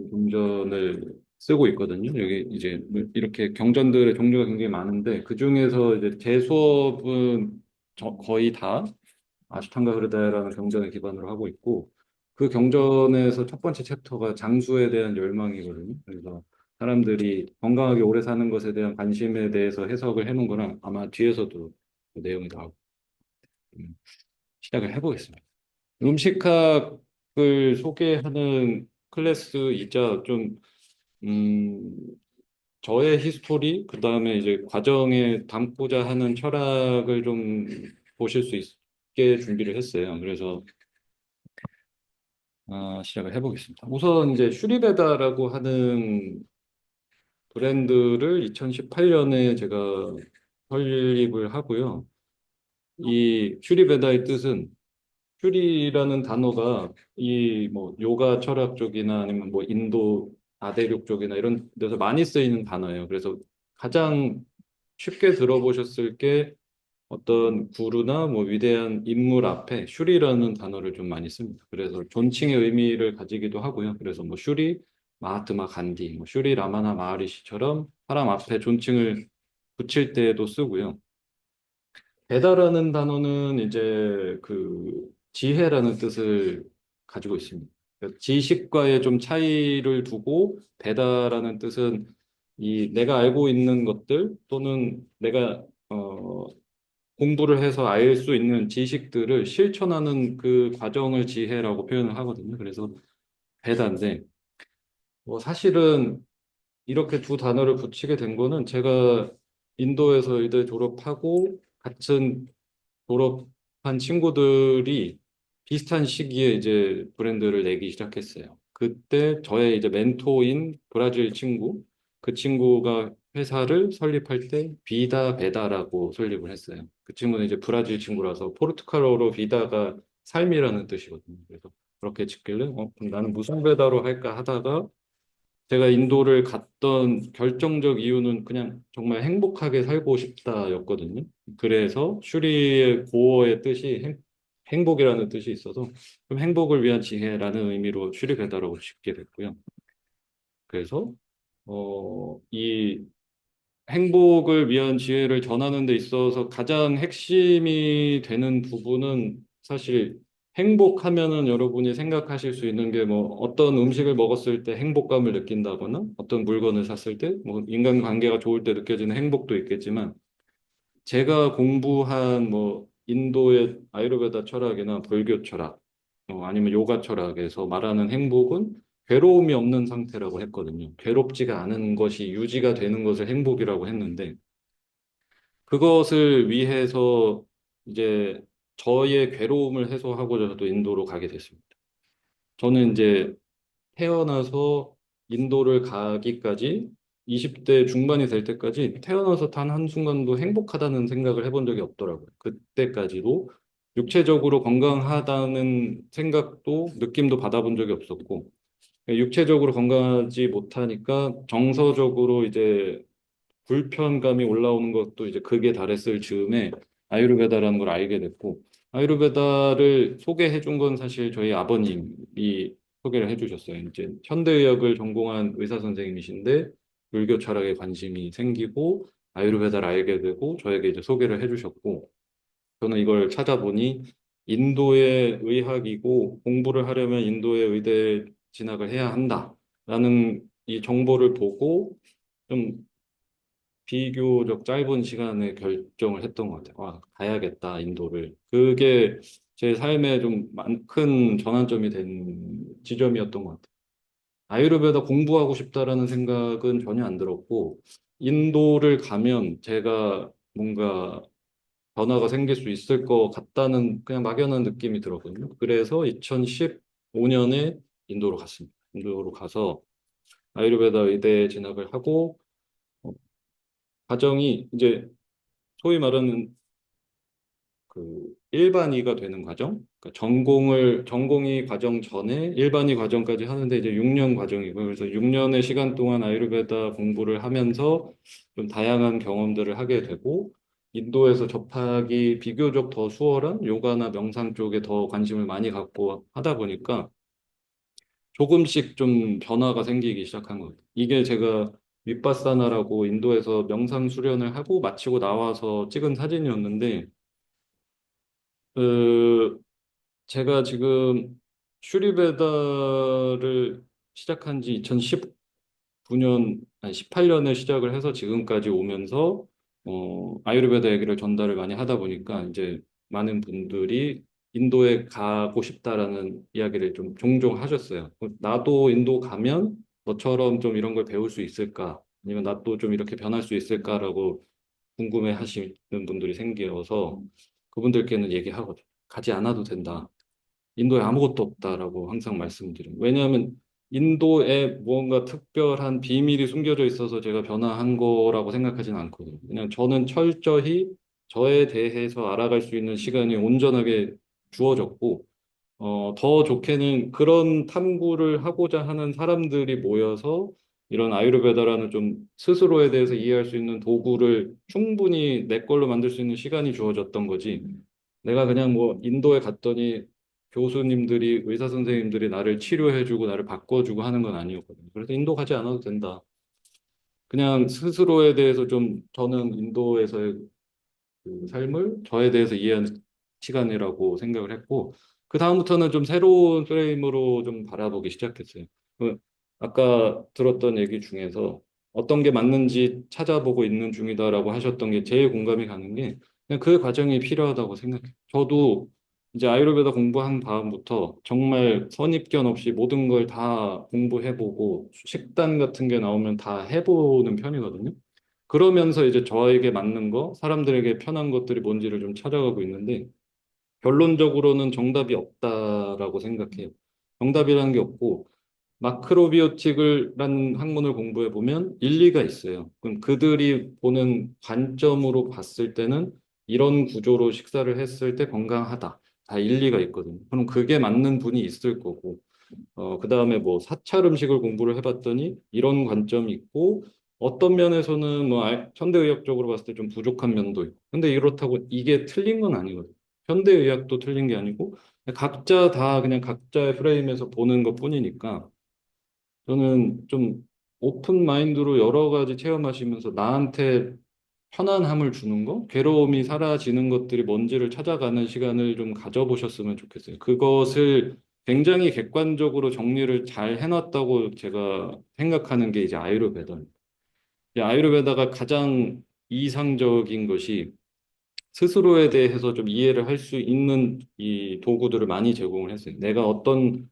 경전을 쓰고 있거든요. 여기 이제 뭐 이렇게 경전들의 종류가 굉장히 많은데 그 중에서 이제 제 수업은 거의 다 아슈탄가 흐르다라는 경전을 기반으로 하고 있고 그 경전에서 첫 번째 챕터가 장수에 대한 열망이거든요. 그래서 사람들이 건강하게 오래 사는 것에 대한 관심에 대해서 해석을 해놓은 거랑 아마 뒤에서도 그 내용이 나오고 음, 시작을 해보겠습니다. 음식학을 소개하는 클래스이자 좀 음, 저의 히스토리 그다음에 이제 과정에 담고자 하는 철학을 좀 보실 수 있게 준비를 했어요. 그래서 시작을 해보겠습니다. 우선 이제 슈리베다라고 하는 브랜드를 2018년에 제가 설립을 하고요. 이 슈리베다의 뜻은 슈리라는 단어가 이 뭐 요가 철학 쪽이나 아니면 뭐 인도 아대륙 쪽이나 이런 데서 많이 쓰이는 단어예요. 그래서 가장 쉽게 들어보셨을 게 어떤 구루나 뭐 위대한 인물 앞에 슈리라는 단어를 좀 많이 씁니다. 그래서 존칭의 의미를 가지기도 하고요. 그래서 뭐 슈리 마하트마 간디, 뭐 슈리 라마나 마하리시처럼 사람 앞에 존칭을 붙일 때에도 쓰고요. 배다라는 단어는 이제 그 지혜라는 뜻을 가지고 있습니다. 그러니까 지식과의 좀 차이를 두고 배다라는 뜻은 이 내가 알고 있는 것들 또는 내가 공부를 해서 알 수 있는 지식들을 실천하는 그 과정을 지혜라고 표현을 하거든요. 그래서 배다인데 뭐 사실은 이렇게 두 단어를 붙이게 된 거는 제가 인도에서 의대 졸업하고 같은 졸업한 친구들이 비슷한 시기에 이제 브랜드를 내기 시작했어요. 그때 저의 이제 멘토인 브라질 친구, 그 친구가 회사를 설립할 때 비다 베다라고 설립을 했어요. 그 친구는 이제 브라질 친구라서 포르투갈어로 비다가 삶이라는 뜻이거든요. 그래서 그렇게 짓길래 그럼 나는 무슨 베다로 할까 하다가 제가 인도를 갔던 결정적 이유는 그냥 정말 행복하게 살고 싶다였거든요. 그래서 슈리의 고어의 뜻이 행복이라는 뜻이 있어서 그럼 행복을 위한 지혜라는 의미로 슈리 베다라고 짓게 됐고요. 그래서 이 행복을 위한 지혜를 전하는 데 있어서 가장 핵심이 되는 부분은 사실 행복하면은 여러분이 생각하실 수 있는 게 뭐 어떤 음식을 먹었을 때 행복감을 느낀다거나 어떤 물건을 샀을 때 뭐 인간관계가 좋을 때 느껴지는 행복도 있겠지만 제가 공부한 뭐 인도의 아유르베다 철학이나 불교 철학 아니면 요가 철학에서 말하는 행복은 괴로움이 없는 상태라고 했거든요. 괴롭지가 않은 것이 유지가 되는 것을 행복이라고 했는데 그것을 위해서 이제 저의 괴로움을 해소하고자 저도 인도로 가게 됐습니다. 저는 이제 태어나서 인도를 가기까지 20대 중반이 될 때까지 태어나서 단 한순간도 행복하다는 생각을 해본 적이 없더라고요. 그때까지도 육체적으로 건강하다는 생각도 느낌도 받아본 적이 없었고 육체적으로 건강하지 못하니까 정서적으로 이제 불편감이 올라오는 것도 이제 극에 달했을 즈음에 아유르베다라는 걸 알게 됐고 아유르베다를 소개해 준 건 사실 저희 아버님이 소개를 해 주셨어요. 이제 현대의학을 전공한 의사 선생님이신데 불교 철학에 관심이 생기고 아유르베다를 알게 되고 저에게 이제 소개를 해 주셨고 저는 이걸 찾아보니 인도의 의학이고 공부를 하려면 인도의 의대 진학을 해야 한다라는 이 정보를 보고 좀 비교적 짧은 시간에 결정을 했던 것 같아요. 가야겠다, 인도를. 그게 제 삶에 좀 큰 전환점이 된 지점이었던 것 같아요. 아유르베다 공부하고 싶다라는 생각은 전혀 안 들었고, 인도를 가면 제가 뭔가 변화가 생길 수 있을 것 같다는 그냥 막연한 느낌이 들었거든요. 그래서 2015년에 인도로 갔습니다. 인도로 가서 아유르베다 의대에 진학을 하고, 어, 과정이 이제 소위 말하는 그 일반이가 되는 과정, 그러니까 전공이 과정 전에 일반이 과정까지 하는데 이제 6년 과정이고 그래서 6년의 시간 동안 아유르베다 공부를 하면서 좀 다양한 경험들을 하게 되고 인도에서 접하기 비교적 더 수월한 요가나 명상 쪽에 더 관심을 많이 갖고 하다 보니까 조금씩 좀 변화가 생기기 시작한 것 같아요. 이게 제가 윗바사나라고 인도에서 명상 수련을 하고 마치고 나와서 찍은 사진이었는데, 그 제가 지금 슈리베다를 시작한 지 2019년, 아니 18년에 시작을 해서 지금까지 오면서 아유르베다 얘기를 전달을 많이 하다 보니까 이제 많은 분들이 인도에 가고 싶다라는 이야기를 좀 종종 하셨어요. 나도 인도 가면 너처럼 좀 이런 걸 배울 수 있을까? 아니면 나도 좀 이렇게 변할 수 있을까라고 궁금해 하시는 분들이 생겨서 그분들께는 얘기하거든요. 가지 않아도 된다. 인도에 아무것도 없다라고 항상 말씀드려요. 왜냐하면 인도에 무언가 특별한 비밀이 숨겨져 있어서 제가 변화한 거라고 생각하지는 않거든요. 그냥 저는 철저히 저에 대해서 알아갈 수 있는 시간이 온전하게 주어졌고, 더 좋게는 그런 탐구를 하고자 하는 사람들이 모여서 이런 아유르베다라는 좀 스스로에 대해서 이해할 수 있는 도구를 충분히 내 걸로 만들 수 있는 시간이 주어졌던 거지. 내가 그냥 뭐 인도에 갔더니 교수님들이, 의사 선생님들이 나를 치료해주고 나를 바꿔주고 하는 건 아니었거든요. 그래서 인도 가지 않아도 된다. 그냥 스스로에 대해서 좀 저는 인도에서의 그 삶을 저에 대해서 이해하는 시간이라고 생각을 했고, 그 다음부터는 좀 새로운 프레임으로 좀 바라보기 시작했어요. 그 아까 들었던 얘기 중에서 어떤 게 맞는지 찾아보고 있는 중이다라고 하셨던 게 제일 공감이 가는 게 그냥 그 과정이 필요하다고 생각해요. 저도 이제 아유르베다 공부한 다음부터 정말 선입견 없이 모든 걸 다 공부해보고 식단 같은 게 나오면 다 해보는 편이거든요. 그러면서 이제 저에게 맞는 거, 사람들에게 편한 것들이 뭔지를 좀 찾아가고 있는데, 결론적으로는 정답이 없다라고 생각해요. 정답이라는 게 없고, 마크로비오틱을라는 학문을 공부해 보면 일리가 있어요. 그럼 그들이 보는 관점으로 봤을 때는 이런 구조로 식사를 했을 때 건강하다. 다 일리가 있거든요. 그럼 그게 맞는 분이 있을 거고, 그다음에 뭐 사찰 음식을 공부를 해봤더니 이런 관점이 있고 어떤 면에서는 뭐 현대의학적으로 봤을 때 좀 부족한 면도 있고 근데 이렇다고 이게 틀린 건 아니거든요. 현대의학도 틀린 게 아니고 각자 다 그냥 각자의 프레임에서 보는 것뿐이니까 저는 좀 오픈 마인드로 여러 가지 체험하시면서 나한테 편안함을 주는 거, 괴로움이 사라지는 것들이 뭔지를 찾아가는 시간을 좀 가져보셨으면 좋겠어요. 그것을 굉장히 객관적으로 정리를 잘 해놨다고 제가 생각하는 게 이제 아유르베다입니다. 이제 아유르베다가 가장 이상적인 것이 스스로에 대해서 좀 이해를 할 수 있는 이 도구들을 많이 제공을 했어요. 내가 어떤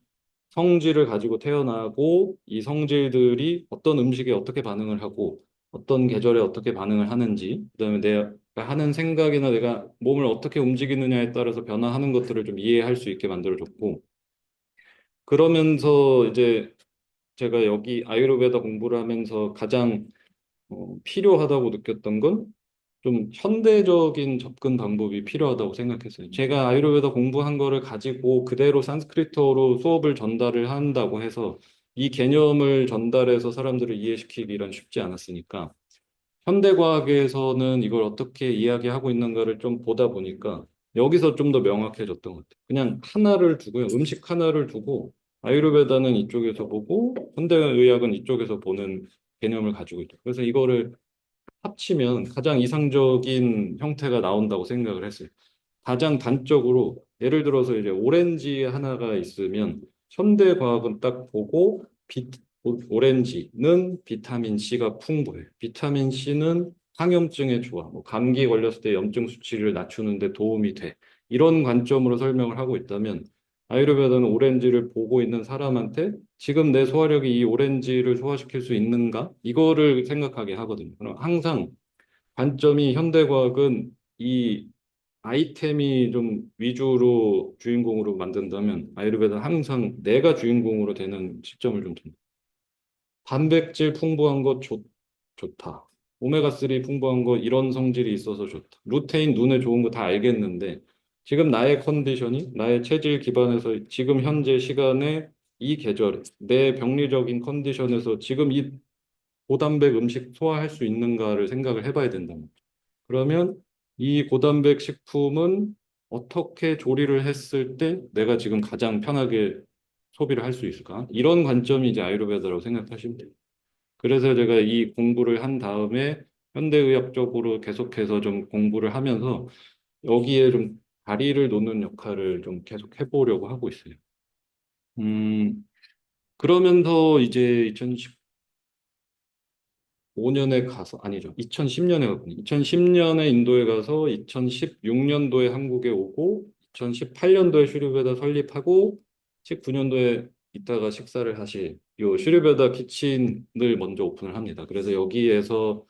성질을 가지고 태어나고 이 성질들이 어떤 음식에 어떻게 반응을 하고 어떤 계절에 어떻게 반응을 하는지 그다음에 내가 하는 생각이나 내가 몸을 어떻게 움직이느냐에 따라서 변화하는 것들을 좀 이해할 수 있게 만들어줬고 그러면서 이제 제가 여기 아유르베다 공부를 하면서 가장 필요하다고 느꼈던 건 좀 현대적인 접근 방법이 필요하다고 생각했어요. 제가 아유르베다 공부한 거를 가지고 그대로 산스크리트어로 수업을 전달을 한다고 해서 이 개념을 전달해서 사람들을 이해시키기란 쉽지 않았으니까 현대과학에서는 이걸 어떻게 이야기하고 있는가를 좀 보다 보니까 여기서 좀 더 명확해졌던 것 같아요. 그냥 하나를 두고요. 음식 하나를 두고 아유르베다는 이쪽에서 보고 현대의학은 이쪽에서 보는 개념을 가지고 있죠. 그래서 이거를 합치면 가장 이상적인 형태가 나온다고 생각을 했어요. 가장 단적으로 예를 들어서 이제 오렌지 하나가 있으면 현대 과학은 딱 보고 오렌지는 비타민 C가 풍부해. 비타민 C는 항염증에 좋아. 뭐 감기 걸렸을 때 염증 수치를 낮추는 데 도움이 돼. 이런 관점으로 설명을 하고 있다면 아유르베다는 오렌지를 보고 있는 사람한테 지금 내 소화력이 이 오렌지를 소화시킬 수 있는가? 이거를 생각하게 하거든요. 그럼 항상 관점이 현대과학은 이 아이템이 좀 위주로 주인공으로 만든다면 아유르베다는 항상 내가 주인공으로 되는 시점을 좀 둡니다. 단백질 풍부한 거 좋다. 오메가3 풍부한 거 이런 성질이 있어서 좋다. 루테인 눈에 좋은 거 다 알겠는데 지금 나의 컨디션이 나의 체질 기반에서 지금 현재 시간에 이 계절에 내 병리적인 컨디션에서 지금 이 고단백 음식 소화할 수 있는가를 생각을 해봐야 된다. 그러면 이 고단백 식품은 어떻게 조리를 했을 때 내가 지금 가장 편하게 소비를 할 수 있을까? 이런 관점이 이제 아유르베다라고 생각하시면 돼요. 그래서 제가 이 공부를 한 다음에 현대의학 쪽으로 계속해서 좀 공부를 하면서 여기에 좀 다리를 놓는 역할을 좀 계속 해보려고 하고 있어요. 음, 그러면서 이제 2015년에 가서, 아니죠. 2010년에 갔군요. 2010년에 인도에 가서 2016년도에 한국에 오고 2018년도에 슈리베다 설립하고 19년도에 이따가 식사를 하실 요 슈리베다 키친을 먼저 오픈을 합니다. 그래서 여기에서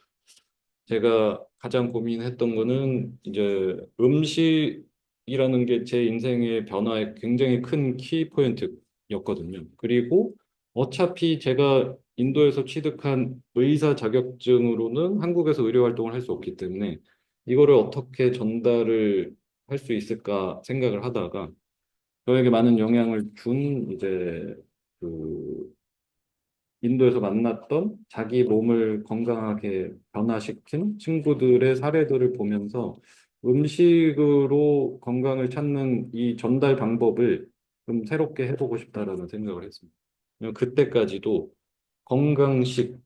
제가 가장 고민했던 거는 이제 음식이라는 게 제 인생의 변화에 굉장히 큰 키포인트였거든요. 그리고 어차피 제가 인도에서 취득한 의사 자격증으로는 한국에서 의료 활동을 할 수 없기 때문에 이거를 어떻게 전달을 할 수 있을까 생각을 하다가 저에게 많은 영향을 준 이제 그 인도에서 만났던 자기 몸을 건강하게 변화시킨 친구들의 사례들을 보면서 음식으로 건강을 찾는 이 전달 방법을 좀 새롭게 해보고 싶다라는 생각을 했습니다. 왜냐면 그때까지도 건강식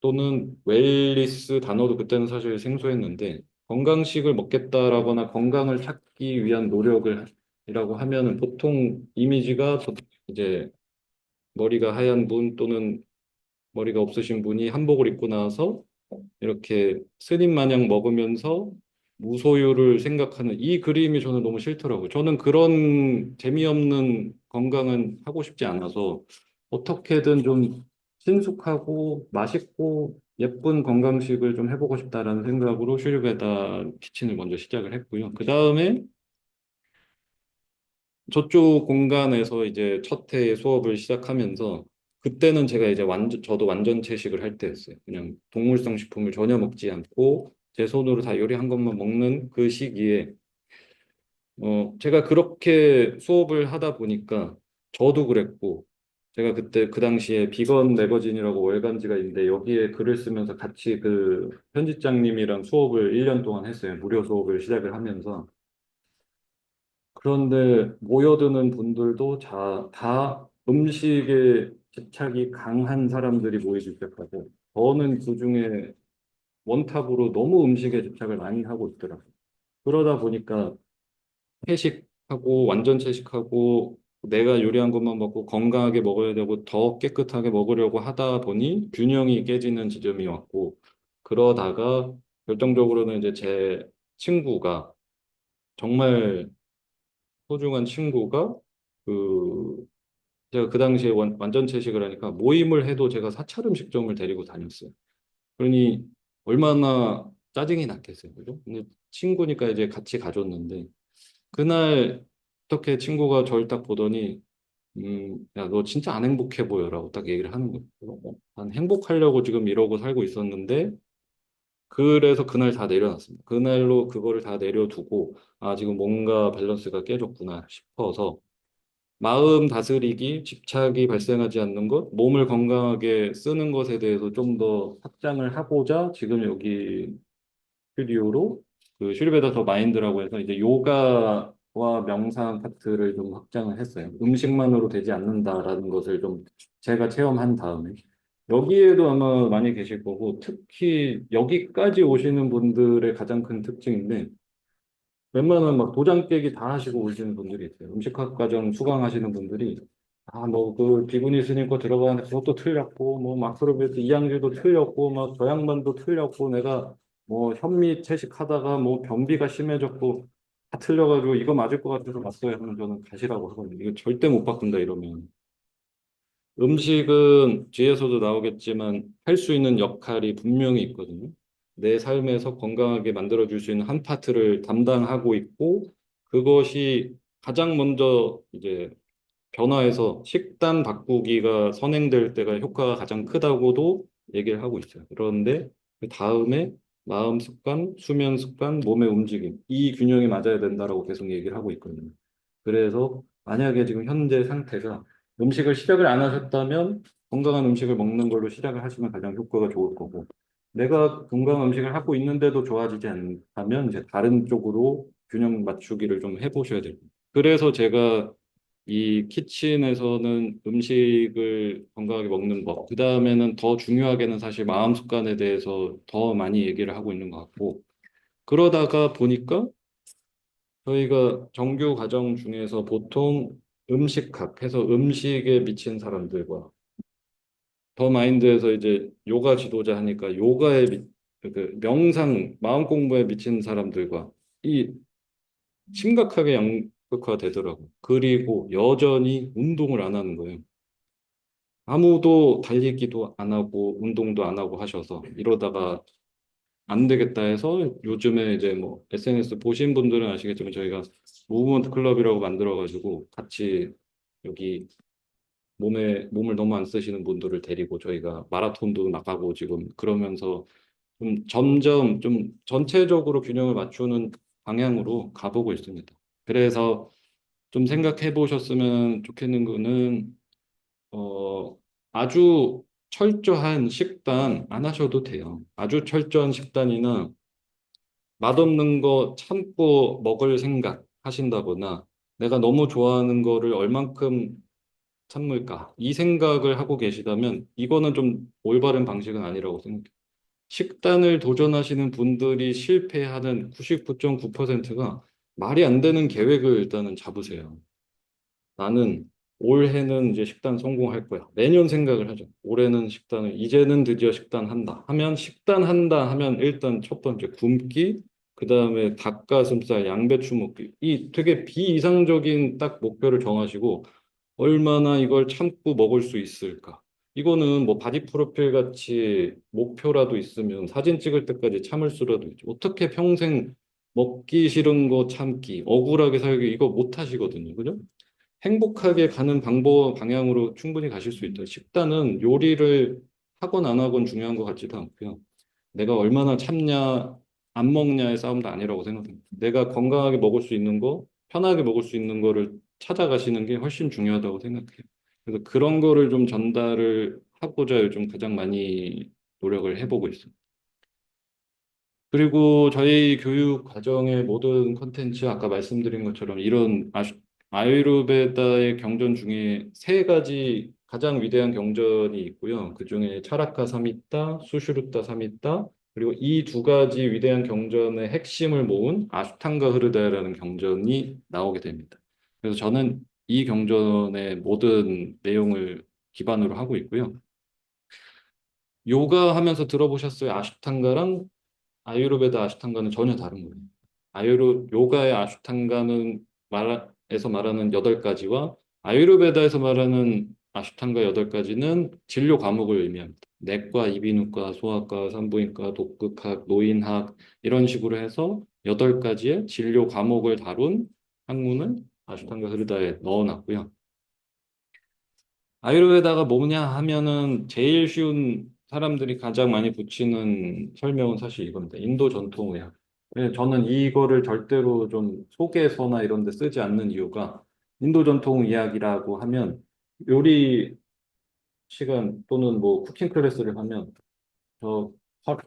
또는 웰니스 단어도 그때는 사실 생소했는데 건강식을 먹겠다라거나 건강을 찾기 위한 노력을 이라고 하면은 보통 이미지가 이제 머리가 하얀 분 또는 머리가 없으신 분이 한복을 입고 나서 이렇게 스님 마냥 먹으면서 무소유를 생각하는 이 그림이 저는 너무 싫더라고요. 저는 그런 재미없는 건강은 하고 싶지 않아서 어떻게든 좀 친숙하고 맛있고 예쁜 건강식을 좀 해보고 싶다라는 생각으로 슈르베다 키친을 먼저 시작을 했고요. 그 다음에 저쪽 공간에서 이제 첫 해의 수업을 시작하면서 그때는 제가 이제 저도 완전 채식을 할 때였어요. 그냥 동물성 식품을 전혀 먹지 않고 제 손으로 다 요리한 것만 먹는 그 시기에 제가 그렇게 수업을 하다 보니까 저도 그랬고 제가 그때 그 당시에 비건 매거진이라고 월간지가 있는데 여기에 글을 쓰면서 같이 그 편집장님이랑 수업을 1년 동안 했어요. 무료 수업을 시작을 하면서 그런데 모여드는 분들도 다 음식에 집착이 강한 사람들이 모이기 시작하고 저는 그중에 원탑으로 너무 음식에 집착을 많이 하고 있더라고요. 그러다 보니까 채식하고 완전 채식하고 내가 요리한 것만 먹고 건강하게 먹어야 되고 더 깨끗하게 먹으려고 하다 보니 균형이 깨지는 지점이 왔고 그러다가 결정적으로는 이제 제 친구가 정말 소중한 친구가 그 제가 그 당시에 완전 채식을 하니까 모임을 해도 제가 사찰 음식점을 데리고 다녔어요. 그러니 얼마나 짜증이 났겠어요. 그죠? 근데 친구니까 이제 같이 가줬는데 그날 어떻게 친구가 저를 딱 보더니 야, 너 진짜 안 행복해 보여라고 딱 얘기를 하는 거예요. 난 행복하려고 지금 이러고 살고 있었는데 그래서 그날 다 내려놨습니다. 그날로 그거를 다 내려두고 아, 지금 뭔가 밸런스가 깨졌구나 싶어서 마음 다스리기, 집착이 발생하지 않는 것, 몸을 건강하게 쓰는 것에 대해서 좀 더 확장을 하고자 지금 여기 스튜디오로 그 슈리베더 더 마인드라고 해서 이제 요가와 명상 파트를 좀 확장을 했어요. 음식만으로 되지 않는다라는 것을 좀 제가 체험한 다음에 여기에도 아마 많이 계실 거고 특히 여기까지 오시는 분들의 가장 큰 특징인데 웬만한 막 도장 깨기 다 하시고 오시는 분들이 있어요. 음식학 과정 수강하시는 분들이 아, 뭐, 그, 비구니 스님 거 들어가는데 그것도 틀렸고, 뭐, 마크로베트 이항제도 틀렸고, 막, 저 양반도 틀렸고, 내가 뭐, 현미 채식하다가 뭐, 변비가 심해졌고, 다 틀려가지고, 이거 맞을 것 같아서 왔어요. 하면 저는 가시라고 하거든요. 이거 절대 못 바꾼다, 이러면. 음식은 뒤에서도 나오겠지만, 할 수 있는 역할이 분명히 있거든요. 내 삶에서 건강하게 만들어줄 수 있는 한 파트를 담당하고 있고, 그것이 가장 먼저 이제 변화해서 식단 바꾸기가 선행될 때가 효과가 가장 크다고도 얘기를 하고 있어요. 그런데 그 다음에 마음 습관, 수면 습관, 몸의 움직임, 이 균형이 맞아야 된다라고 계속 얘기를 하고 있거든요. 그래서 만약에 지금 현재 상태가 음식을 시작을 안 하셨다면 건강한 음식을 먹는 걸로 시작을 하시면 가장 효과가 좋을 거고 내가 건강한 음식을 하고 있는데도 좋아지지 않다면 이제 다른 쪽으로 균형 맞추기를 좀 해보셔야 됩니다. 그래서 제가 이 키친에서는 음식을 건강하게 먹는 법, 그 다음에는 더 중요하게는 사실 마음 습관에 대해서 더 많이 얘기를 하고 있는 것 같고, 그러다가 보니까 저희가 정규 과정 중에서 보통 음식학 해서 음식에 미친 사람들과 더 마인드에서 이제 요가 지도자 하니까 그 명상, 마음 공부에 미친 사람들과 이 심각하게 양극화되더라고. 그리고 여전히 운동을 안 하는 거예요. 아무도 달리기도 안 하고 운동도 안 하고 하셔서 이러다가 안 되겠다 해서 요즘에 이제 뭐 SNS 보신 분들은 아시겠지만 저희가 무브먼트 클럽이라고 만들어가지고 같이 여기 몸을 너무 안 쓰시는 분들을 데리고 저희가 마라톤도 나가고 지금 그러면서 좀 점점 좀 전체적으로 균형을 맞추는 방향으로 가보고 있습니다. 그래서 좀 생각해 보셨으면 좋겠는 거는 어 아주 철저한 식단 안 하셔도 돼요. 아주 철저한 식단이나 맛없는 거 참고 먹을 생각 하신다거나 내가 너무 좋아하는 거를 얼만큼 참을까? 이 생각을 하고 계시다면 이거는 좀 올바른 방식은 아니라고 생각해요. 식단을 도전하시는 분들이 실패하는 99.9%가 말이 안 되는 계획을 일단은 잡으세요. 나는 올해는 이제 식단 성공할 거야. 매년 생각을 하죠. 올해는 식단을, 이제는 드디어 식단 한다. 하면 식단 한다 하면 일단 첫 번째 굶기, 그 다음에 닭가슴살, 양배추 먹기. 이 되게 비이상적인 딱 목표를 정하시고 얼마나 이걸 참고 먹을 수 있을까? 이거는 뭐 바디 프로필 같이 목표라도 있으면 사진 찍을 때까지 참을 수라도 있죠. 어떻게 평생 먹기 싫은 거 참기, 억울하게 살기 이거 못 하시거든요. 그죠? 행복하게 가는 방향으로 충분히 가실 수 있다. 식단은 요리를 하건 안 하건 중요한 것 같지도 않고요. 내가 얼마나 참냐, 안 먹냐의 싸움도 아니라고 생각합니다. 내가 건강하게 먹을 수 있는 거, 편하게 먹을 수 있는 거를 찾아가시는 게 훨씬 중요하다고 생각해요. 그래서 그런 거를 좀 전달을 하고자 요즘 가장 많이 노력을 해보고 있습니다. 그리고 저희 교육 과정의 모든 컨텐츠, 아까 말씀드린 것처럼 이런 아유르베다의 경전 중에 세 가지 가장 위대한 경전이 있고요. 그중에 차라카 사미타, 수슈루타 사미타, 그리고 이 두 가지 위대한 경전의 핵심을 모은 아슈탕가 흐르다라는 경전이 나오게 됩니다. 그래서 저는 이 경전의 모든 내용을 기반으로 하고 있고요. 요가 하면서 들어보셨어요? 아슈탕가랑 아유르베다 아슈탕가는 전혀 다른 거예요. 요가의 아슈탕가는 에서 말하는 여덟 가지와 아유르베다에서 말하는 아슈탕가 여덟 가지는 진료 과목을 의미합니다. 내과, 이비인후과, 소아과, 산부인과, 독극학, 노인학 이런 식으로 해서 여덟 가지의 진료 과목을 다룬 학문을 아슈탕가 흐르다에 넣어놨고요. 아유르베다가 뭐냐 하면은 제일 쉬운 사람들이 가장 많이 붙이는 설명은 사실 이건데 인도 전통의학. 저는 이거를 절대로 좀 속에서나 이런 데 쓰지 않는 이유가 인도 전통 의학이라고 하면 요리 시간 또는 뭐 쿠킹 클래스를 하면 저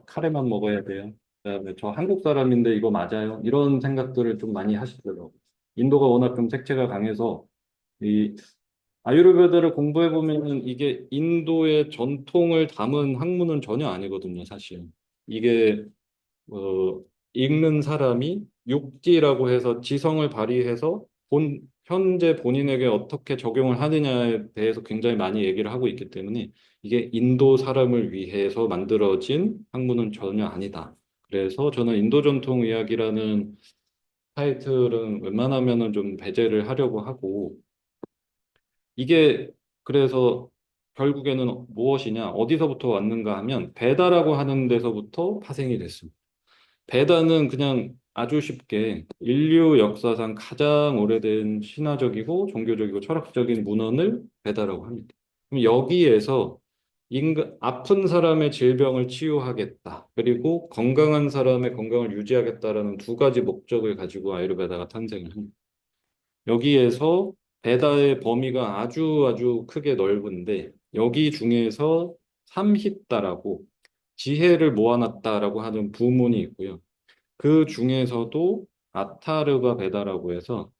카레만 먹어야 돼요. 그다음에 저 한국 사람인데 이거 맞아요? 이런 생각들을 좀 많이 하시더라고요. 인도가 워낙 좀 색채가 강해서 이 아유르베다를 공부해 보면은 이게 인도의 전통을 담은 학문은 전혀 아니거든요, 사실. 이게 어, 읽는 사람이 육지라고 해서 지성을 발휘해서 현재 본인에게 어떻게 적용을 하느냐에 대해서 굉장히 많이 얘기를 하고 있기 때문에 이게 인도 사람을 위해서 만들어진 학문은 전혀 아니다. 그래서 저는 인도 전통 의학이라는 타이틀은 웬만하면은 좀 배제를 하려고 하고 이게 그래서 결국에는 무엇이냐, 어디서부터 왔는가 하면 베다라고 하는 데서부터 파생이 됐습니다. 베다는 그냥 아주 쉽게 인류 역사상 가장 오래된 신화적이고 종교적이고 철학적인 문헌을 베다라고 합니다. 그럼 여기에서 아픈 사람의 질병을 치유하겠다. 그리고 건강한 사람의 건강을 유지하겠다라는 두 가지 목적을 가지고 아유르베다가 탄생을 합니다. 여기에서 베다의 범위가 아주 아주 크게 넓은데 여기 중에서 삼히따라고 지혜를 모아놨다라고 하는 부문이 있고요. 그 중에서도 아타르바 베다라고 해서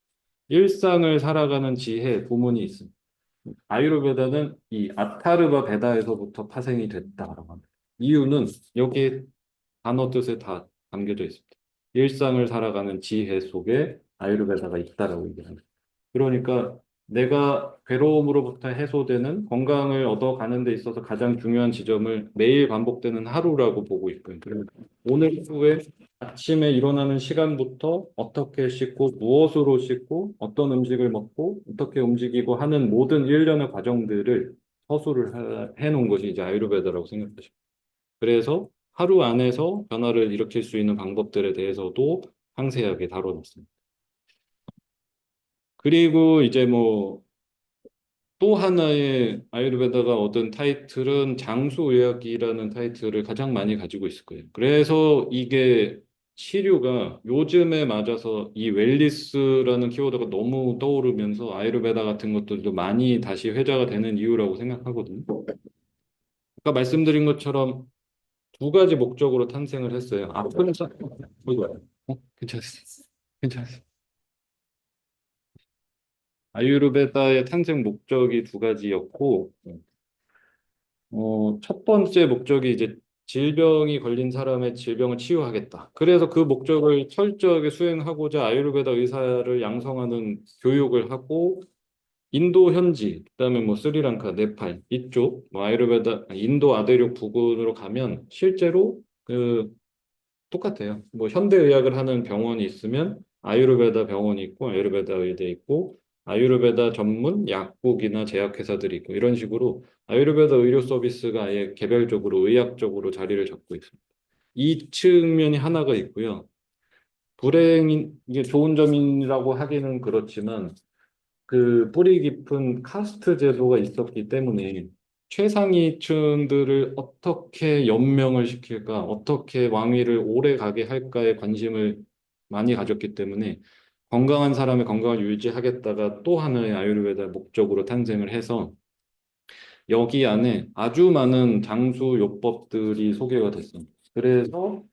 일상을 살아가는 지혜 부문이 있습니다. 아유르베다는 이 아타르바 베다에서부터 파생이 됐다라고 합니다. 이유는 여기 단어 뜻에 다 담겨져 있습니다. 일상을 살아가는 지혜 속에 아유르베다가 있다라고 얘기합니다. 그러니까 내가 괴로움으로부터 해소되는 건강을 얻어가는 데 있어서 가장 중요한 지점을 매일 반복되는 하루라고 보고 있고요. 그러니까 오늘 후에 아침에 일어나는 시간부터 어떻게 씻고 무엇으로 씻고 어떤 음식을 먹고 어떻게 움직이고 하는 모든 일련의 과정들을 서술을 해놓은 것이 이제 아유르베다라고 생각하시면 그래서 하루 안에서 변화를 일으킬 수 있는 방법들에 대해서도 상세하게 다뤄놨습니다. 그리고 이제 뭐 또 하나의 아유르베다가 얻은 타이틀은 장수의학이라는 타이틀을 가장 많이 가지고 있을 거예요. 그래서 이게 시류가 요즘에 맞아서 이 웰리스라는 키워드가 너무 떠오르면서 아유르베다 같은 것들도 많이 다시 회자가 되는 이유라고 생각하거든요. 아까 말씀드린 것처럼 두 가지 목적으로 탄생을 했어요. 앞으로 어디 와요? 괜찮았어. 괜찮았어. 아유르베다의 탄생 목적이 두 가지였고, 첫 번째 목적이 이제 질병이 걸린 사람의 질병을 치유하겠다. 그래서 그 목적을 철저하게 수행하고자 아유르베다 의사를 양성하는 교육을 하고, 인도 현지, 그다음에 뭐 스리랑카, 네팔 이쪽, 뭐 아유르베다, 인도 아대륙 부근으로 가면 실제로 그 똑같아요. 뭐 현대의학을 하는 병원이 있으면 아유르베다 병원이 있고 아유르베다 의대 있고 아유르베다 전문 약국이나 제약회사들이 있고 이런 식으로 아유르베다 의료 서비스가 아예 개별적으로 의학적으로 자리를 잡고 있습니다. 이 측면이 하나가 있고요. 불행인 이게 좋은 점이라고 하기는 그렇지만 그 뿌리 깊은 카스트 제도가 있었기 때문에 최상위층들을 어떻게 연명을 시킬까, 어떻게 왕위를 오래 가게 할까에 관심을 많이 가졌기 때문에 건강한 사람의 건강을 유지하겠다가 또 하나의 아유르베다 목적으로 탄생을 해서 여기 안에 아주 많은 장수 요법들이 소개가 됐습니다. 그래서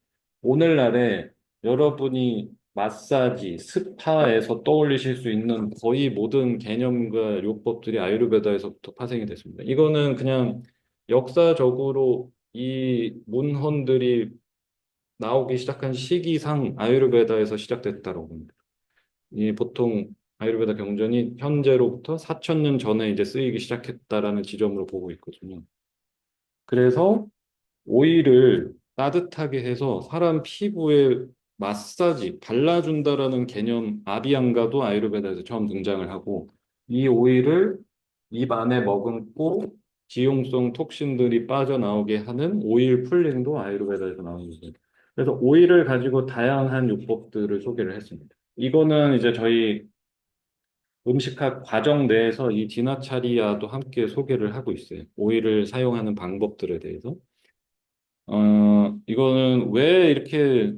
오늘날에 여러분이 마사지, 스파에서 떠올리실 수 있는 거의 모든 개념과 요법들이 아유르베다에서부터 파생이 됐습니다. 이거는 그냥 역사적으로 이 문헌들이 나오기 시작한 시기상 아유르베다에서 시작됐다고 봅니다. 이 보통 아유르베다 경전이 현재로부터 4천 년 전에 이제 쓰이기 시작했다라는 지점으로 보고 있거든요. 그래서 오일을 따뜻하게 해서 사람 피부에 마사지, 발라준다라는 개념 아비앙가도 아유르베다에서 처음 등장을 하고 이 오일을 입 안에 머금고 지용성 톡신들이 빠져나오게 하는 오일 풀링도 아유르베다에서 나오는 거예요. 그래서 오일을 가지고 다양한 요법들을 소개를 했습니다. 이거는 이제 저희 음식학 과정 내에서 이 디나차리아도 함께 소개를 하고 있어요. 오일을 사용하는 방법들에 대해서. 이거는 왜 이렇게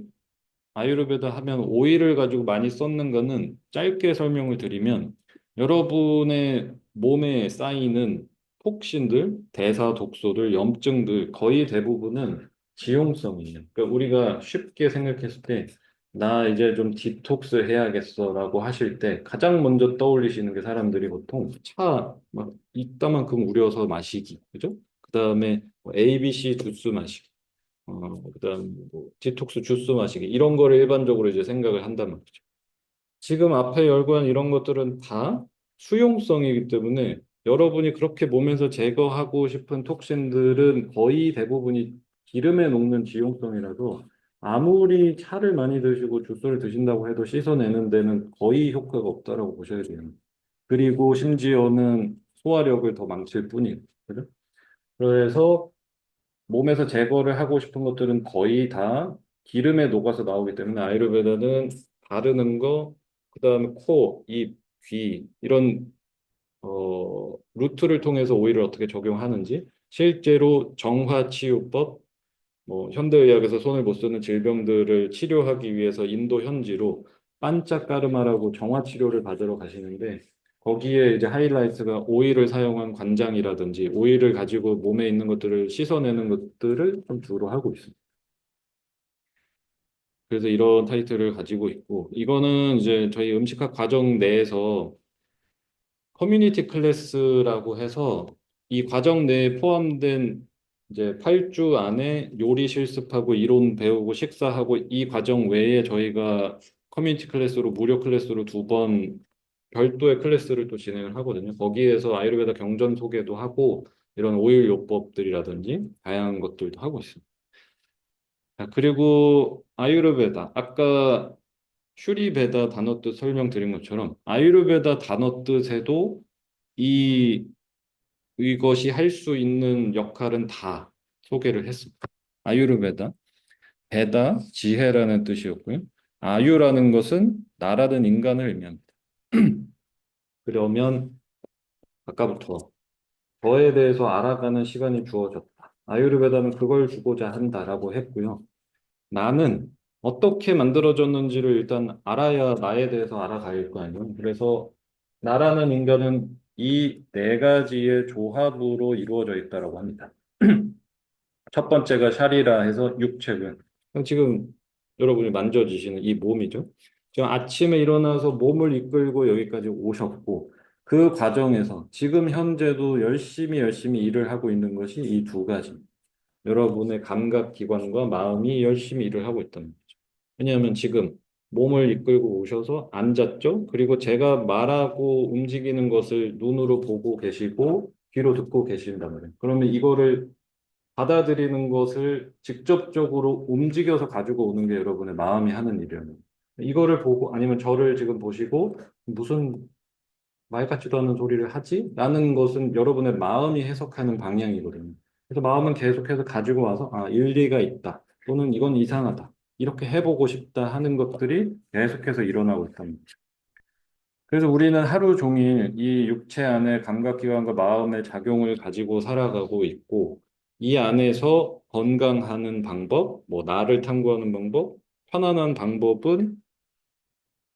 아유르베다 하면 오일을 가지고 많이 썼는 거는 짧게 설명을 드리면 여러분의 몸에 쌓이는 톡신들, 대사 독소들, 염증들 거의 대부분은 지용성이에요. 그러니까 우리가 쉽게 생각했을 때 나 이제 좀 디톡스 해야겠어라고 하실 때 가장 먼저 떠올리시는 게 사람들이 보통 차 막 이따만큼 우려서 마시기, 그죠? 그다음에 뭐 ABC 주스 마시기. 그다음 뭐 디톡스 주스 마시기 이런 거를 일반적으로 이제 생각을 한단 말이죠. 지금 앞에 열거한 이런 것들은 다 수용성이기 때문에 여러분이 그렇게 몸에서 제거하고 싶은 톡신들은 거의 대부분이 기름에 녹는 지용성이라서 아무리 차를 많이 드시고 주스를 드신다고 해도 씻어내는 데는 거의 효과가 없다라고 보셔야 돼요. 그리고 심지어는 소화력을 더 망칠 뿐이에요. 그죠? 그래서 몸에서 제거를 하고 싶은 것들은 거의 다 기름에 녹아서 나오기 때문에 아유르베다는 바르는 거, 그다음에 코, 입, 귀 이런 루트를 통해서 오일을 어떻게 적용하는지 실제로 정화치유법, 뭐 현대의학에서 손을 못 쓰는 질병들을 치료하기 위해서 인도 현지로 반짝가르마라고 정화치료를 받으러 가시는데 거기에 이제 하이라이트가 오일을 사용한 관장이라든지 오일을 가지고 몸에 있는 것들을 씻어내는 것들을 좀 주로 하고 있습니다. 그래서 이런 타이틀을 가지고 있고, 이거는 이제 저희 음식학 과정 내에서 커뮤니티 클래스라고 해서 이 과정 내에 포함된 이제 8주 안에 요리 실습하고 이론 배우고 식사하고 이 과정 외에 저희가 커뮤니티 클래스로 무료 클래스로 2번 별도의 클래스를 또 진행을 하거든요. 거기에서 아유르베다 경전 소개도 하고 이런 오일 요법들이라든지 다양한 것들도 하고 있습니다. 자, 그리고 아유르베다 아까 슈리베다 단어 뜻 설명드린 것처럼 아유르베다 단어 뜻에도 이 이것이 할 수 있는 역할은 다 소개를 했습니다. 아유르베다, 베다, 지혜라는 뜻이었고요. 아유라는 것은 나라든 인간을 의미합니다. 그러면 아까부터 저에 대해서 알아가는 시간이 주어졌다. 아유르베다는 그걸 주고자 한다라고 했고요. 나는 어떻게 만들어졌는지를 일단 알아야 나에 대해서 알아갈 거 아니에요. 그래서 나라는 인간은 이 네 가지의 조합으로 이루어져 있다라고 합니다. 첫 번째가 샤리라 해서 육체군. 지금 여러분이 만져지시는 이 몸이죠. 지금 아침에 일어나서 몸을 이끌고 여기까지 오셨고 그 과정에서 지금 현재도 열심히 일을 하고 있는 것이 이 두 가지. 여러분의 감각기관과 마음이 열심히 일을 하고 있다는 거죠. 왜냐하면 지금 몸을 이끌고 오셔서 앉았죠. 그리고 제가 말하고 움직이는 것을 눈으로 보고 계시고 귀로 듣고 계신단 말이에요. 그러면 이거를 받아들이는 것을 직접적으로 움직여서 가지고 오는 게 여러분의 마음이 하는 일이에요. 이거를 보고 아니면 저를 지금 보시고 무슨 말 같지도 않은 소리를 하지? 라는 것은 여러분의 마음이 해석하는 방향이거든요. 그래서 마음은 계속해서 가지고 와서 아, 일리가 있다. 또는 이건 이상하다. 이렇게 해보고 싶다 하는 것들이 계속해서 일어나고 있답니다. 그래서 우리는 하루 종일 이 육체 안에 감각기관과 마음의 작용을 가지고 살아가고 있고, 이 안에서 건강하는 방법, 뭐 나를 탐구하는 방법, 편안한 방법은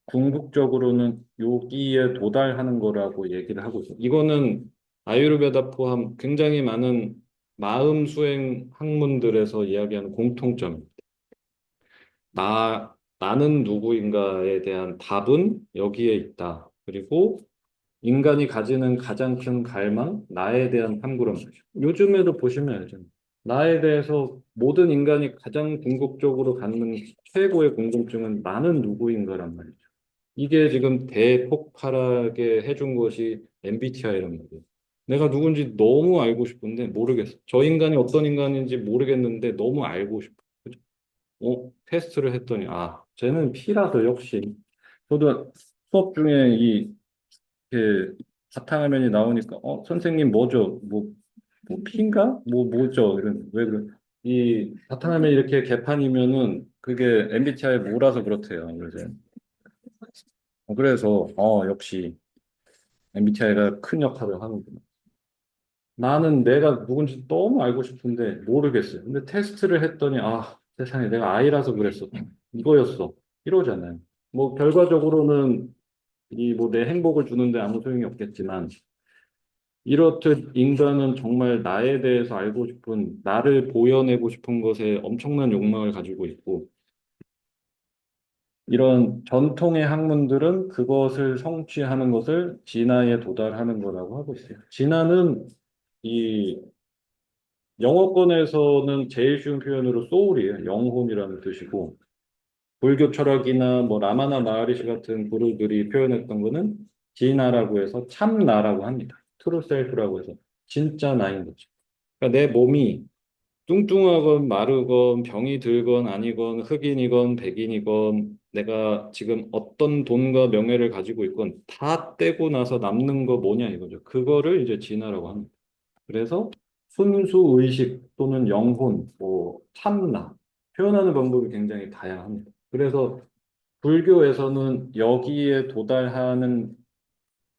궁극적으로는 여기에 도달하는 거라고 얘기를 하고 있어요. 이거는 아유르베다 포함 굉장히 많은 마음 수행 학문들에서 이야기하는 공통점입니다. 나는 누구인가에 대한 답은 여기에 있다. 그리고 인간이 가지는 가장 큰 갈망, 나에 대한 탐구란 말이죠. 요즘에도 보시면 알죠. 나에 대해서 모든 인간이 가장 궁극적으로 갖는 최고의 궁금증은 나는 누구인가란 말이죠. 이게 지금 대폭발하게 해준 것이 MBTI란 말이에요. 내가 누군지 너무 알고 싶은데 모르겠어. 저 인간이 어떤 인간인지 모르겠는데 너무 알고 싶어. 그죠? 테스트를 했더니 쟤는 P라서 역시 저도 수업 중에 이렇게 바탕화면이 나오니까 선생님 뭐죠? 뭐 P인가? 뭐죠? 이런 왜 그래? 이 바탕화면이 이렇게 개판이면은 그게 MBTI 몰아서 그렇대요. 그래서 역시 MBTI가 큰 역할을 하는구나. 나는 내가 누군지 너무 알고 싶은데 모르겠어요. 근데 테스트를 했더니 세상에 내가 I라서 그랬어. 이거였어. 이러잖아요. 뭐 결과적으로는 이 뭐 내 행복을 주는데 아무 소용이 없겠지만 이렇듯 인간은 정말 나에 대해서 알고 싶은 나를 보여내고 싶은 것에 엄청난 욕망을 가지고 있고 이런 전통의 학문들은 그것을 성취하는 것을 진화에 도달하는 거라고 하고 있어요. 진화는 이 영어권에서는 제일 쉬운 표현으로 소울이에요. 영혼이라는 뜻이고 불교 철학이나 뭐 라마나 마하리시 같은 구루들이 표현했던 거는 진화라고 해서 참나라고 합니다. 트루 셀프라고 해서 진짜 나인 거죠. 그러니까 내 몸이 뚱뚱하건 마르건 병이 들건 아니건 흑인이건 백인이건 내가 지금 어떤 돈과 명예를 가지고 있건 다 떼고 나서 남는 거 뭐냐 이거죠. 그거를 이제 진화라고 합니다. 그래서 순수 의식 또는 영혼, 뭐 참나 표현하는 방법이 굉장히 다양합니다. 그래서 불교에서는 여기에 도달하는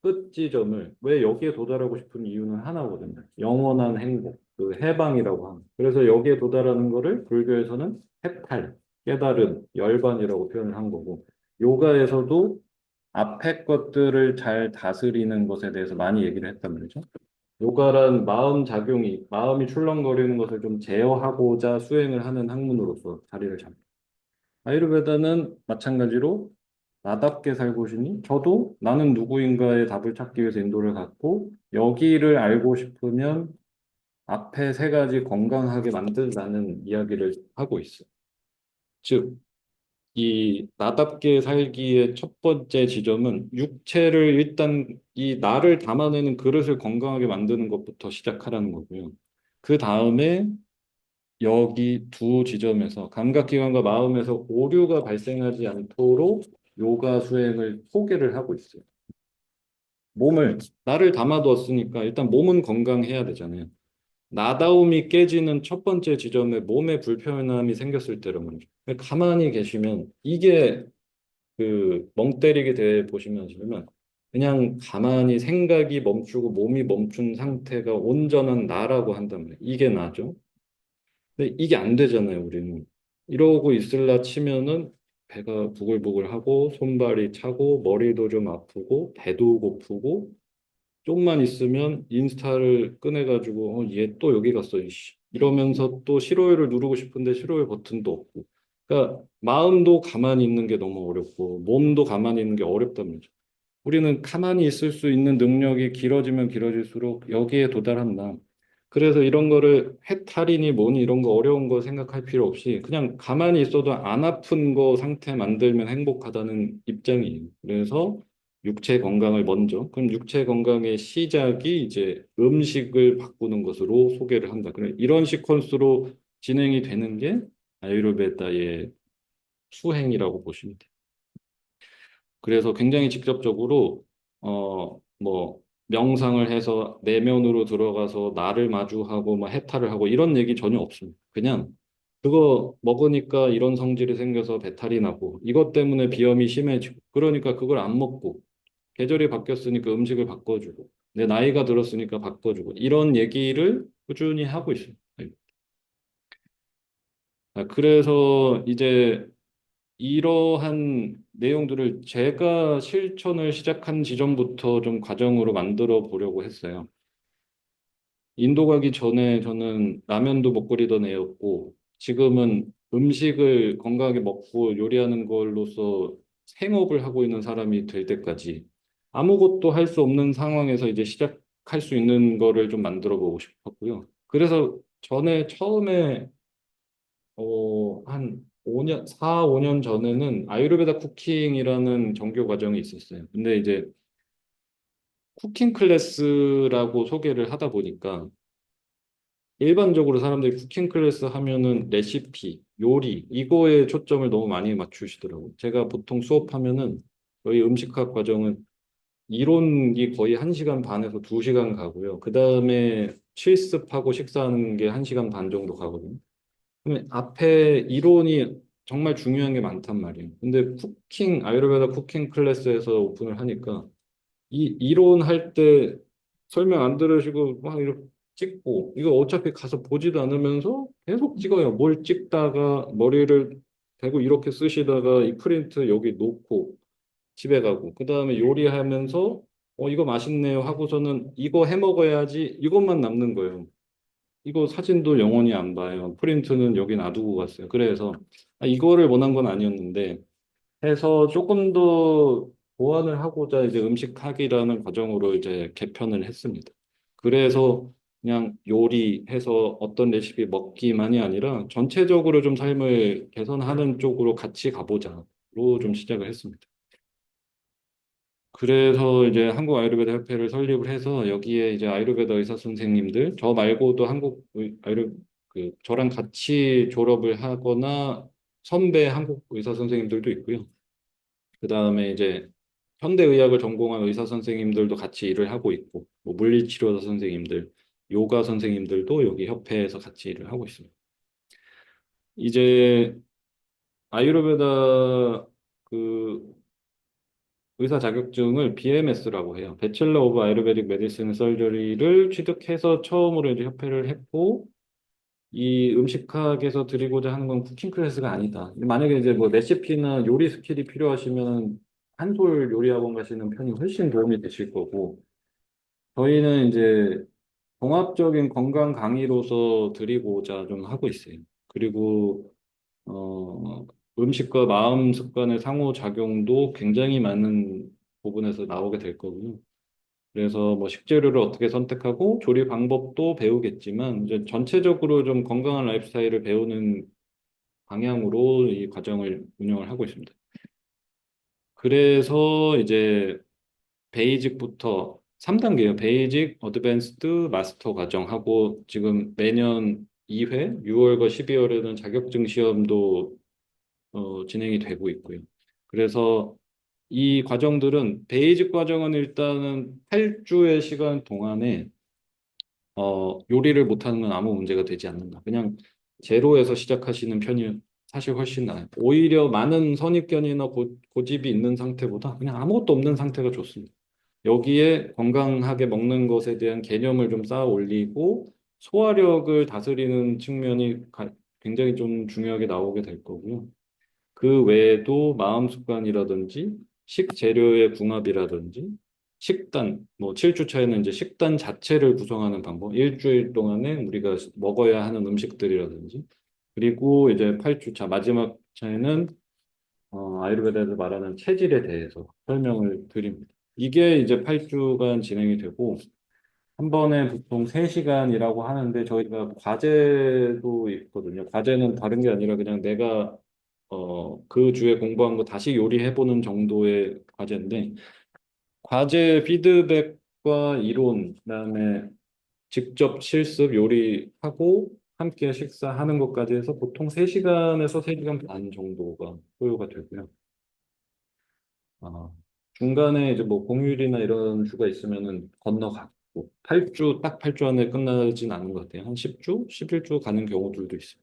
끝 지점을 왜 여기에 도달하고 싶은 이유는 하나거든요. 영원한 행복, 그 해방이라고 합니다. 그래서 여기에 도달하는 거를 불교에서는 해탈, 깨달음, 열반이라고 표현을 한 거고, 요가에서도 앞에 것들을 잘 다스리는 것에 대해서 많이 얘기를 했단 말이죠. 요가란 마음이 출렁거리는 것을 좀 제어하고자 수행을 하는 학문으로서 자리를 잡니다. 아유르베다는 마찬가지로 나답게 살고 싶니? 저도 나는 누구인가의 답을 찾기 위해서 인도를 갔고, 여기를 알고 싶으면 앞에 세 가지 건강하게 만들라는 이야기를 하고 있어요. 즉, 이 나답게 살기의 첫 번째 지점은 육체를 일단 이 나를 담아내는 그릇을 건강하게 만드는 것부터 시작하라는 거고요. 그 다음에 여기 두 지점에서 감각기관과 마음에서 오류가 발생하지 않도록 요가 수행을 소개를 하고 있어요. 몸을, 나를 담아두었으니까 일단 몸은 건강해야 되잖아요. 나다움이 깨지는 첫 번째 지점에 몸에 불편함이 생겼을 때란 말이죠. 가만히 계시면 이게 그 멍 때리게 돼 보시면 그냥 가만히 생각이 멈추고 몸이 멈춘 상태가 온전한 나라고 한단 말이에요. 이게 나죠. 근데 이게 안 되잖아요, 우리는. 이러고 있을라 치면은 배가 부글부글하고 손발이 차고 머리도 좀 아프고 배도 고프고 좀만 있으면 인스타를 꺼내가지고 얘 또 여기 갔어 이씨. 이러면서 또 싫어요를 누르고 싶은데 싫어요 버튼도 없고. 그러니까 마음도 가만히 있는 게 너무 어렵고 몸도 가만히 있는 게 어렵단 말이죠. 우리는 가만히 있을 수 있는 능력이 길어지면 길어질수록 여기에 도달한다. 그래서 이런 거를 해탈이니 뭐니 이런 거 어려운 거 생각할 필요 없이 그냥 가만히 있어도 안 아픈 거 상태 만들면 행복하다는 입장이에요. 그래서 육체 건강을 먼저, 그럼 육체 건강의 시작이 이제 음식을 바꾸는 것으로 소개를 한다. 그래 이런 시퀀스로 진행이 되는 게 아유르베다의 수행이라고 보시면 돼요. 그래서 굉장히 직접적으로 뭐 명상을 해서 내면으로 들어가서 나를 마주하고 뭐 해탈을 하고 이런 얘기 전혀 없습니다. 그냥 그거 먹으니까 이런 성질이 생겨서 배탈이 나고 이것 때문에 비염이 심해지고 그러니까 그걸 안 먹고 계절이 바뀌었으니까 음식을 바꿔주고 내 나이가 들었으니까 바꿔주고 이런 얘기를 꾸준히 하고 있습니다. 그래서 이제 이러한 내용들을 제가 실천을 시작한 지점부터 좀 과정으로 만들어 보려고 했어요. 인도 가기 전에 저는 라면도 못 끓이던 애였고, 지금은 음식을 건강하게 먹고 요리하는 걸로서 생업을 하고 있는 사람이 될 때까지 아무것도 할 수 없는 상황에서 이제 시작할 수 있는 거를 좀 만들어 보고 싶었고요. 그래서 전에 처음에 한 5년, 4, 5년 전에는 아유르베다 쿠킹이라는 정규 과정이 있었어요. 근데 이제 쿠킹 클래스라고 소개를 하다 보니까 일반적으로 사람들이 쿠킹 클래스 하면은 레시피, 요리, 이거에 초점을 너무 많이 맞추시더라고요. 제가 보통 수업하면은 저희 음식학 과정은 이론이 거의 1시간 반에서 2시간 가고요. 그 다음에 실습하고 식사하는 게 1시간 반 정도 가거든요. 그러면 앞에 이론이 정말 중요한 게 많단 말이에요. 근데 아유르베다 쿠킹 클래스에서 오픈을 하니까 이 이론 할 때 설명 안 들으시고 막 이렇게 찍고 이거 어차피 가서 보지도 않으면서 계속 찍어요. 뭘 찍다가 머리를 대고 이렇게 쓰시다가 이 프린트 여기 놓고 집에 가고 그 다음에 요리하면서 이거 맛있네요 하고서는 이거 해 먹어야지 이것만 남는 거예요. 이거 사진도 영원히 안 봐요. 프린트는 여기 놔두고 갔어요. 그래서 이거를 원한 건 아니었는데 해서 조금 더 보완을 하고자 이제 음식학이라는 과정으로 이제 개편을 했습니다. 그래서 그냥 요리해서 어떤 레시피 먹기만이 아니라 전체적으로 좀 삶을 개선하는 쪽으로 같이 가보자로 좀 시작을 했습니다. 그래서 이제 한국 아유르베다 협회를 설립을 해서 여기에 이제 아유르베다 의사 선생님들 저 말고도 한국 저랑 같이 졸업을 하거나 선배 한국 의사 선생님들도 있고요. 그다음에 이제 현대의학을 전공한 의사 선생님들도 같이 일을 하고 있고 뭐 물리치료사 선생님들, 요가 선생님들도 여기 협회에서 같이 일을 하고 있습니다. 이제 아유르베다 그 의사 자격증을 BMS라고 해요. 배첼러 오브 아유르베딕 메디슨 설저리를 취득해서 처음으로 이제 협회를 했고 이 음식학에서 드리고자 하는 건 쿠킹 클래스가 아니다. 만약에 이제 뭐 레시피나 요리 스킬이 필요하시면 한솔 요리 학원 가시는 편이 훨씬 도움이 되실 거고 저희는 이제 종합적인 건강 강의로서 드리고자 좀 하고 있어요. 그리고 음식과 마음 습관의 상호작용도 굉장히 많은 부분에서 나오게 될 거고요. 그래서 뭐 식재료를 어떻게 선택하고 조리 방법도 배우겠지만 이제 전체적으로 좀 건강한 라이프 스타일을 배우는 방향으로 이 과정을 운영을 하고 있습니다. 그래서 이제 베이직부터 3단계예요. 베이직, 어드밴스드, 마스터 과정하고 지금 매년 2회, 6월과 12월에는 자격증 시험도 진행이 되고 있고요. 그래서 이 과정들은 베이직 과정은 일단은 8주의 시간 동안에 요리를 못하는 건 아무 문제가 되지 않는다. 그냥 제로에서 시작하시는 편이 사실 훨씬 나아요. 오히려 많은 선입견이나 고집이 있는 상태보다 그냥 아무것도 없는 상태가 좋습니다. 여기에 건강하게 먹는 것에 대한 개념을 좀 쌓아 올리고 소화력을 다스리는 측면이 굉장히 좀 중요하게 나오게 될 거고요. 그 외에도 마음 습관이라든지 식재료의 궁합이라든지 식단, 뭐 7주 차에는 이제 식단 자체를 구성하는 방법, 일주일 동안에 우리가 먹어야 하는 음식들이라든지 그리고 이제 8주 차 마지막 차에는 아유르베다에서 말하는 체질에 대해서 설명을 드립니다. 이게 이제 8주간 진행이 되고 한 번에 보통 3시간이라고 하는데 저희가 과제도 있거든요. 과제는 다른 게 아니라 그냥 내가 그 주에 공부한 거 다시 요리해보는 정도의 과제인데 과제 피드백과 이론, 그다음에 직접 실습 요리하고 함께 식사하는 것까지 해서 보통 3시간에서 3시간 반 정도가 소요가 되고요. 아, 중간에 이제 뭐 공휴일이나 이런 주가 있으면은 건너가고 8주 딱 8주 안에 끝나진 않는 것 같아요. 한 10주, 11주 가는 경우들도 있어요.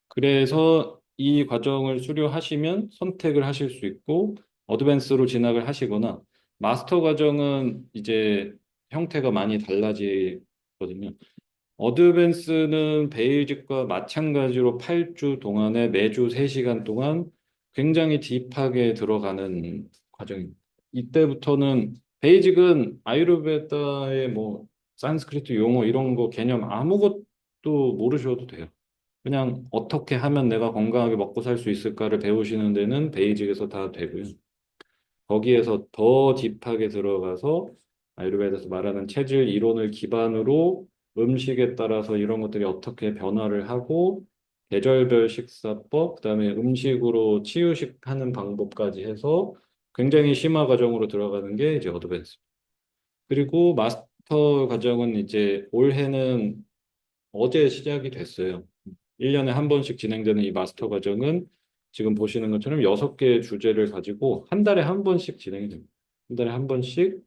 그래서 이 과정을 수료하시면 선택을 하실 수 있고 어드밴스로 진학을 하시거나 마스터 과정은 이제 형태가 많이 달라지거든요. 어드밴스는 베이직과 마찬가지로 8주 동안에 매주 3시간 동안 굉장히 딥하게 들어가는 과정입니다. 이때부터는 베이직은 아유르베다의 뭐 산스크리트 용어 이런 거 개념 아무것도 모르셔도 돼요. 그냥 어떻게 하면 내가 건강하게 먹고 살 수 있을까를 배우시는 데는 베이직에서 다 되고요. 거기에서 더 딥하게 들어가서 아유르베다에서 말하는 체질 이론을 기반으로 음식에 따라서 이런 것들이 어떻게 변화를 하고 계절별 식사법, 그다음에 음식으로 치유식하는 방법까지 해서 굉장히 심화 과정으로 들어가는 게 이제 어드밴스. 그리고 마스터 과정은 이제 올해는 어제 시작이 됐어요. 1년에 한 번씩 진행되는 이 마스터 과정은 지금 보시는 것처럼 6개의 주제를 가지고 한 달에 한 번씩 진행이 됩니다. 한 달에 한 번씩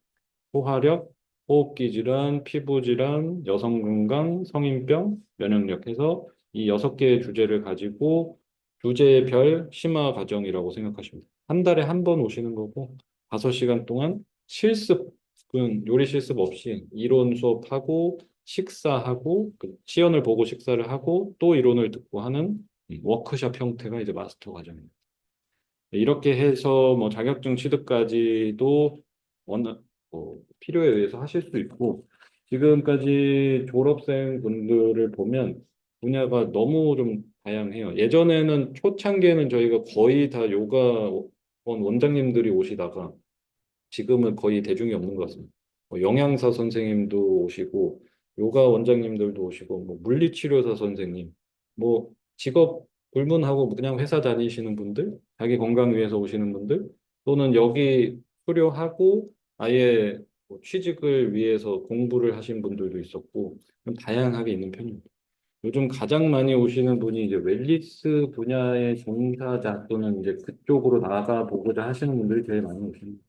소화력, 호흡기 질환, 피부 질환, 여성 건강, 성인병, 면역력 해서 이 6개의 주제를 가지고 주제별 심화 과정이라고 생각하시면 돼요. 한 달에 한 번 오시는 거고 5시간 동안 실습은 요리 실습 없이 이론 수업하고 식사하고 그 시연을 보고 식사를 하고 또 이론을 듣고 하는 워크숍 형태가 이제 마스터 과정입니다. 이렇게 해서 뭐 자격증 취득까지도 필요에 의해서 하실 수 있고 지금까지 졸업생 분들을 보면 분야가 너무 좀 다양해요. 예전에는 초창기에는 저희가 거의 다 요가원 원장님들이 오시다가 지금은 거의 대중이 없는 것 같습니다. 영양사 선생님도 오시고, 요가 원장님들도 오시고, 뭐 물리치료사 선생님, 뭐 직업 불문하고 그냥 회사 다니시는 분들, 자기 건강 위해서 오시는 분들, 또는 여기 수료하고 아예 뭐 취직을 위해서 공부를 하신 분들도 있었고, 좀 다양하게 있는 편입니다. 요즘 가장 많이 오시는 분이 이제 웰니스 분야의 종사자 또는 이제 그쪽으로 나가 보고자 하시는 분들이 제일 많이 오십니다.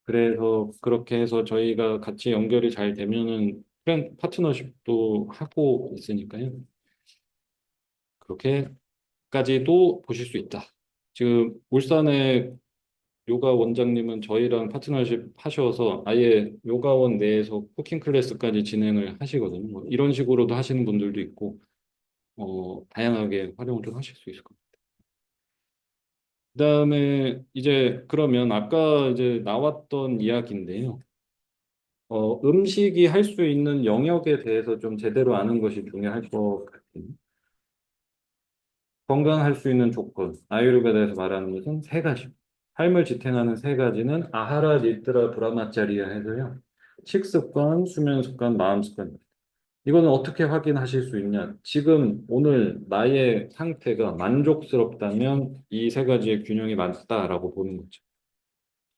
그래서 그렇게 해서 저희가 같이 연결이 잘 되면은 파트너십도 하고 있으니까요. 그렇게까지도 보실 수 있다. 지금 울산의 요가 원장님은 저희랑 파트너십 하셔서 아예 요가원 내에서 쿠킹 클래스까지 진행을 하시거든요. 뭐 이런 식으로도 하시는 분들도 있고, 다양하게 활용을 좀 하실 수 있을 것 같아요. 그다음에 이제 그러면 아까 이제 나왔던 이야기인데요. 음식이 할 수 있는 영역에 대해서 좀 제대로 아는 것이 중요할 것 같아요. 건강할 수 있는 조건, 아유르베다에서 말하는 것은 세 가지. 삶을 지탱하는 세 가지는 아하라, 니트라, 브라마짜리야 해서요. 식습관, 수면 습관, 마음 습관. 이거는 어떻게 확인하실 수 있냐? 지금 오늘 나의 상태가 만족스럽다면 이 세 가지의 균형이 맞다라고 보는 거죠.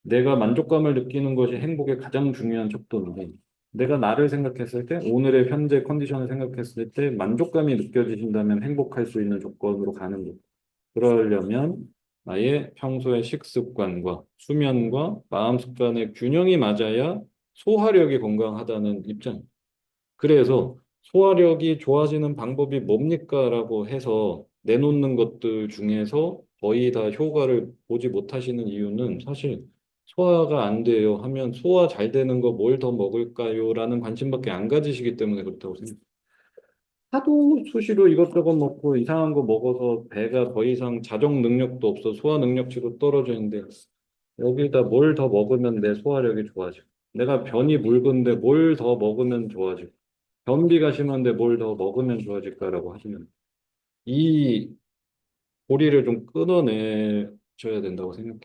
내가 만족감을 느끼는 것이 행복의 가장 중요한 척도인데, 내가 나를 생각했을 때, 오늘의 현재 컨디션을 생각했을 때 만족감이 느껴지신다면 행복할 수 있는 조건으로 가는 거죠. 그러려면 나의 평소의 식습관과 수면과 마음 습관의 균형이 맞아야 소화력이 건강하다는 입장. 그래서 소화력이 좋아지는 방법이 뭡니까? 라고 해서 내놓는 것들 중에서 거의 다 효과를 보지 못하시는 이유는 사실 소화가 안 돼요 하면 소화 잘 되는 거 뭘 더 먹을까요? 라는 관심밖에 안 가지시기 때문에 그렇다고 생각해요. 하도 수시로 이것저것 먹고 이상한 거 먹어서 배가 더 이상 자정 능력도 없어 소화 능력치도 떨어져 있는데 여기다 뭘 더 먹으면 내 소화력이 좋아지고 내가 변이 묽은데 뭘 더 먹으면 좋아지고 변비가 심한데 뭘 더 먹으면 좋아질까라고 하시면 이 고리를 좀 끊어내셔야 된다고 생각해요.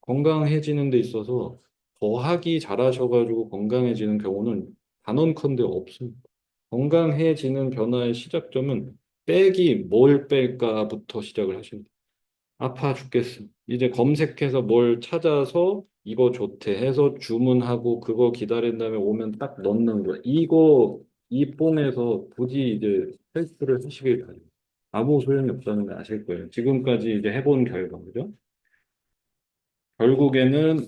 건강해지는 데 있어서 더하기 잘하셔가지고 건강해지는 경우는 단언컨대 없습니다. 건강해지는 변화의 시작점은 빼기 뭘 뺄까부터 시작을 하시면 돼요. 아파 죽겠어. 이제 검색해서 뭘 찾아서 이거 좋대 해서 주문하고 그거 기다린 다음에 오면 딱 넣는 거야. 이거 이 뽕에서 굳이 이제 헬스를 하시길 바래요. 아무 소용이 없다는 걸 아실 거예요. 지금까지 이제 해본 결과, 그죠? 결국에는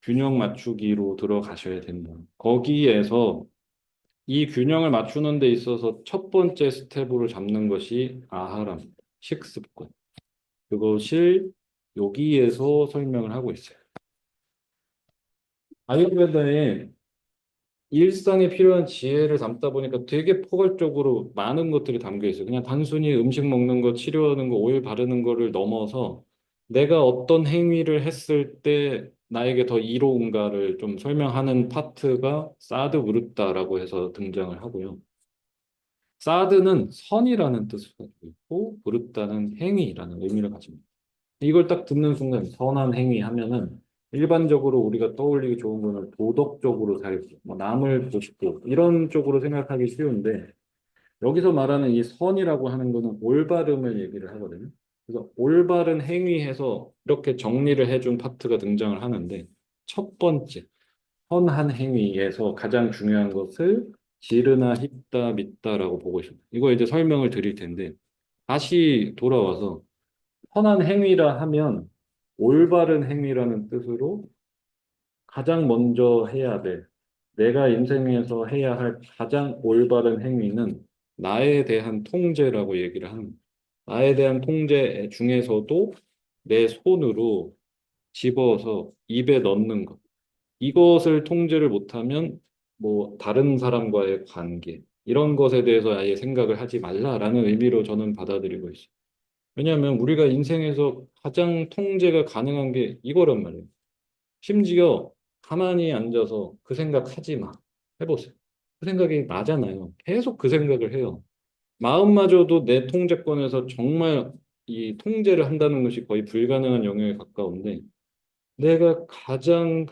균형 맞추기로 들어가셔야 된다. 거기에서 이 균형을 맞추는 데 있어서 첫 번째 스텝으로 잡는 것이 아하람, 식습관. 그것을 여기에서 설명을 하고 있어요. 아유르베다에 일상에 필요한 지혜를 담다 보니까 되게 포괄적으로 많은 것들이 담겨 있어요. 그냥 단순히 음식 먹는 거, 치료하는 거, 오일 바르는 거를 넘어서 내가 어떤 행위를 했을 때 나에게 더 이로운가를 좀 설명하는 파트가 사드 우르타라고 해서 등장을 하고요. 사드는 선이라는 뜻을 가지고 있고, 부르타는 행위라는 의미를 가지고 있습니다. 이걸 딱 듣는 순간 선한 행위 하면은 일반적으로 우리가 떠올리기 좋은 거는 도덕적으로 살고 뭐 남을 돕고 이런 쪽으로 생각하기 쉬운데 여기서 말하는 이 선이라고 하는 거는 올바름을 얘기를 하거든요. 그래서 올바른 행위해서 이렇게 정리를 해준 파트가 등장을 하는데 첫 번째 선한 행위에서 가장 중요한 것을 지르나 힙다 믿다라고 보고 있습니다. 이거 이제 설명을 드릴 텐데 다시 돌아와서 선한 행위라 하면 올바른 행위라는 뜻으로 가장 먼저 해야 될, 내가 인생에서 해야 할 가장 올바른 행위는 나에 대한 통제라고 얘기를 합니다. 나에 대한 통제 중에서도 내 손으로 집어서 입에 넣는 것. 이것을 통제를 못하면 뭐 다른 사람과의 관계, 이런 것에 대해서 아예 생각을 하지 말라라는 의미로 저는 받아들이고 있어요. 왜냐하면 우리가 인생에서 가장 통제가 가능한 게 이거란 말이에요. 심지어 가만히 앉아서 그 생각 하지 마. 해보세요. 그 생각이 나잖아요. 계속 그 생각을 해요. 마음마저도 내 통제권에서 정말 이 통제를 한다는 것이 거의 불가능한 영역에 가까운데 내가 가장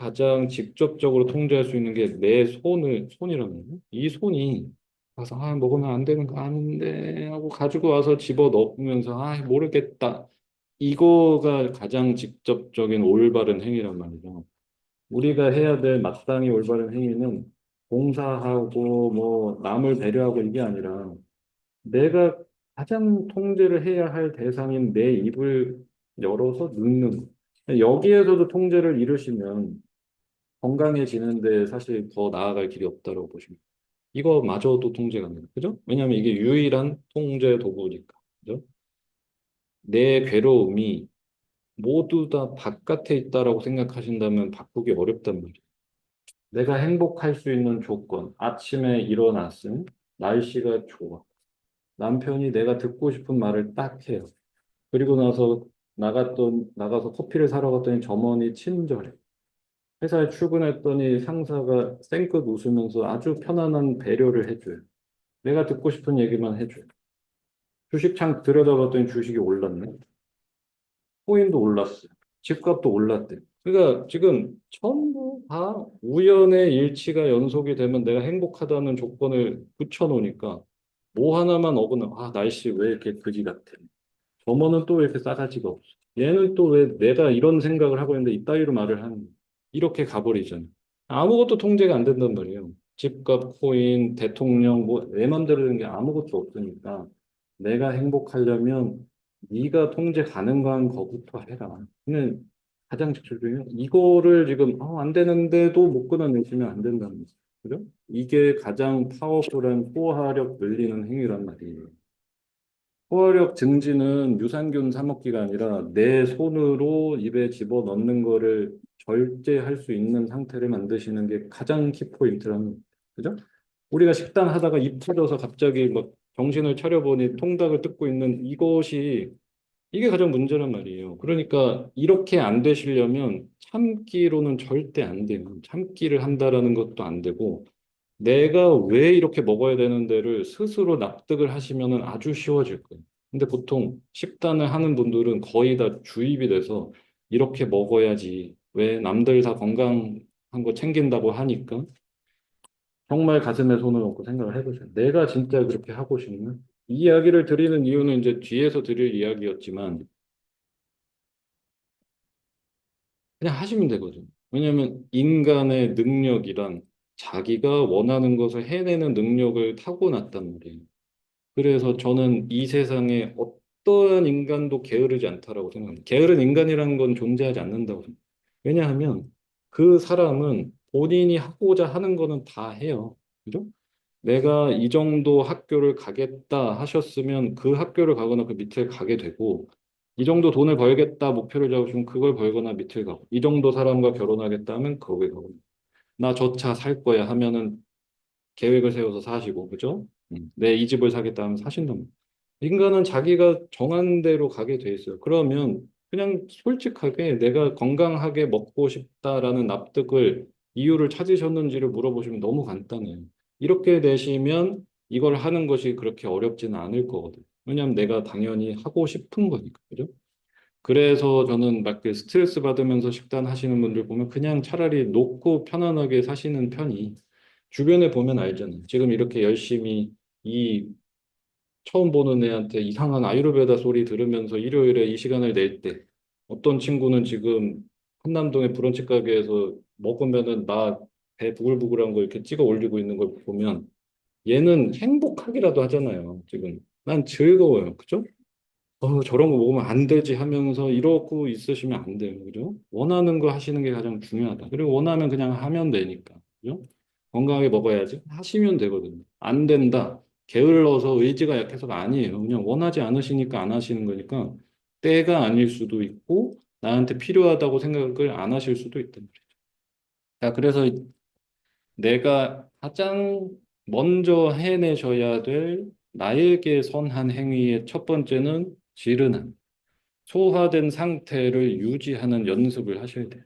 직접적으로 통제할 수 있는 게 내 손이라는 거예요. 이 손이 가서 아 먹으면 안 되는 거 아는데 하고 가지고 와서 집어 넣으면서 아 모르겠다. 이거가 가장 직접적인 올바른 행위란 말이죠. 우리가 해야 될 마땅히 올바른 행위는 봉사하고 뭐 남을 배려하고 이게 아니라 내가 가장 통제를 해야 할 대상인 내 입을 열어서 눕는 거. 여기에서도 통제를 잃으시면 건강해지는데 사실 더 나아갈 길이 없다고 보시면 돼요. 이거마저도 통제가 안 돼요. 그죠? 왜냐하면 이게 유일한 통제 도구니까. 그죠? 내 괴로움이 모두 다 바깥에 있다라고 생각하신다면 바꾸기 어렵단 말이에요. 내가 행복할 수 있는 조건, 아침에 일어났음, 날씨가 좋아. 남편이 내가 듣고 싶은 말을 딱 해요. 그리고 나서 나가서 커피를 사러 갔더니 점원이 친절해. 회사에 출근했더니 상사가 쌩긋 웃으면서 아주 편안한 배려를 해줘요. 내가 듣고 싶은 얘기만 해줘요. 주식창 들여다봤더니 주식이 올랐네. 코인도 올랐어요. 집값도 올랐대. 그러니까 지금 전부 다 우연의 일치가 연속이 되면 내가 행복하다는 조건을 붙여놓으니까 뭐 하나만 어긋나. 아, 날씨 왜 이렇게 그지 같아. 저번은 또 왜 이렇게 싸가지가 없어. 얘는 또 왜 내가 이런 생각을 하고 있는데 이따위로 말을 하는 거야. 이렇게 가버리잖아. 아무것도 통제가 안 된단 말이에요. 집값, 코인, 대통령, 뭐 내 맘대로 되는 게 아무것도 없으니까 내가 행복하려면 네가 통제 가능한 거부터 해라. 그냥 가장 직접적이에요. 이거를 지금 안 되는데도 못 끊어내시면 안 된다는 거죠. 그죠? 이게 가장 파워풀한 포화력 늘리는 행위란 말이에요. 포화력 증진은 유산균 사 먹기가 아니라 내 손으로 입에 집어 넣는 거를 절제할 수 있는 상태를 만드시는 게 가장 키포인트라는 거죠. 그죠? 우리가 식단 하다가 입 터져서 갑자기 막 정신을 차려보니 통닭을 뜯고 있는 이것이 이게 가장 문제란 말이에요. 그러니까 이렇게 안 되시려면 참기로는 절대 안 돼요. 참기를 한다라는 것도 안 되고 내가 왜 이렇게 먹어야 되는 데를 스스로 납득을 하시면은 아주 쉬워질 거예요. 근데 보통 식단을 하는 분들은 거의 다 주입이 돼서 이렇게 먹어야지. 왜 남들 다 건강한 거 챙긴다고 하니까 정말 가슴에 손을 얹고 생각을 해보세요. 내가 진짜 그렇게 하고 싶나? 이 이야기를 드리는 이유는 이제 뒤에서 드릴 이야기였지만 그냥 하시면 되거든요. 왜냐하면 인간의 능력이란 자기가 원하는 것을 해내는 능력을 타고났단 말이에요. 그래서 저는 이 세상에 어떠한 인간도 게으르지 않다라고 생각합니다. 게으른 인간이라는 건 존재하지 않는다고 생각합니다. 왜냐하면 그 사람은 본인이 하고자 하는 거는 다 해요. 그죠? 내가 이 정도 학교를 가겠다 하셨으면 그 학교를 가거나 그 밑을 가게 되고, 이 정도 돈을 벌겠다 목표를 잡으시면 그걸 벌거나 밑을 가고, 이 정도 사람과 결혼하겠다 하면 거기 가고, 나 저 차 살 거야 하면은 계획을 세워서 사시고, 그죠? 내 이 집을 사겠다 하면 사신단 말이에요. 인간은 자기가 정한 대로 가게 돼 있어요. 그러면 그냥 솔직하게 내가 건강하게 먹고 싶다라는 납득을, 이유를 찾으셨는지를 물어보시면 너무 간단해요. 이렇게 되시면 이걸 하는 것이 그렇게 어렵지는 않을 거거든요. 왜냐하면 내가 당연히 하고 싶은 거니까. 그죠? 그래서 저는 막 그 스트레스 받으면서 식단 하시는 분들 보면 그냥 차라리 놓고 편안하게 사시는 편이, 주변에 보면 알잖아요. 지금 이렇게 열심히 이 처음 보는 애한테 이상한 아유르베다 소리 들으면서 일요일에 이 시간을 낼 때 어떤 친구는 지금 한남동의 브런치 가게에서 먹으면은 나 배 부글부글한 거 이렇게 찍어 올리고 있는 걸 보면 얘는 행복하기라도 하잖아요. 지금 난 즐거워요. 그죠? 저런 거 먹으면 안 되지 하면서 이러고 있으시면 안 돼요. 그죠? 원하는 거 하시는 게 가장 중요하다. 그리고 원하면 그냥 하면 되니까. 그죠? 건강하게 먹어야지. 하시면 되거든요. 안 된다. 게을러서 의지가 약해서가 아니에요. 그냥 원하지 않으시니까 안 하시는 거니까 때가 아닐 수도 있고 나한테 필요하다고 생각을 안 하실 수도 있단 말이에요. 자, 그래서 내가 가장 먼저 해내셔야 될 나에게 선한 행위의 첫 번째는 지른함. 소화된 상태를 유지하는 연습을 하셔야 돼요.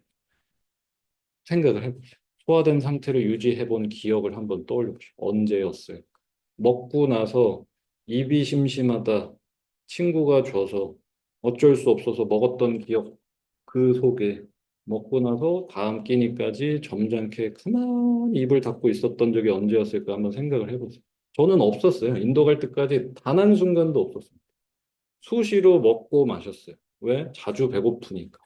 생각을 해보세요. 소화된 상태를 유지해 본 기억을 한번 떠올려 보세요. 언제였어요? 먹고 나서 입이 심심하다, 친구가 줘서 어쩔 수 없어서 먹었던 기억, 그 속에 먹고 나서 다음 끼니까지 점잖게 가만히 입을 닫고 있었던 적이 언제였을까 한번 생각을 해보세요. 저는 없었어요. 인도 갈 때까지 단 한순간도 없었어요. 수시로 먹고 마셨어요. 왜? 자주 배고프니까.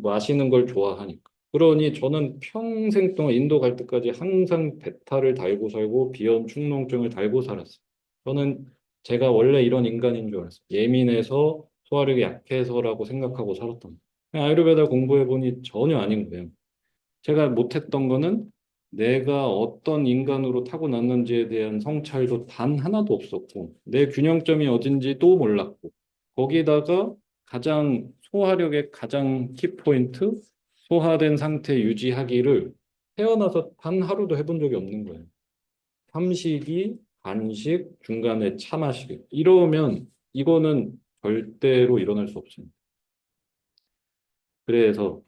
마시는 걸 좋아하니까. 그러니 저는 평생 동안 인도 갈 때까지 항상 배탈을 달고 살고 비염, 축농증을 달고 살았어요. 저는 제가 원래 이런 인간인 줄 알았어요. 예민해서 소화력이 약해서라고 생각하고 살았던 거예요. 그냥 아유르베다 공부해 보니 전혀 아닌 거예요. 제가 못했던 거는 내가 어떤 인간으로 타고났는지에 대한 성찰도 단 하나도 없었고, 내 균형점이 어딘지도 몰랐고, 거기다가 가장 소화력의 가장 키포인트, 소화된 상태 유지하기를 태어나서 단 하루도 해본 적이 없는 거예요. 삼식이, 간식, 중간에 차 마시기. 이러면 이거는 절대로 일어날 수 없습니다. 그래서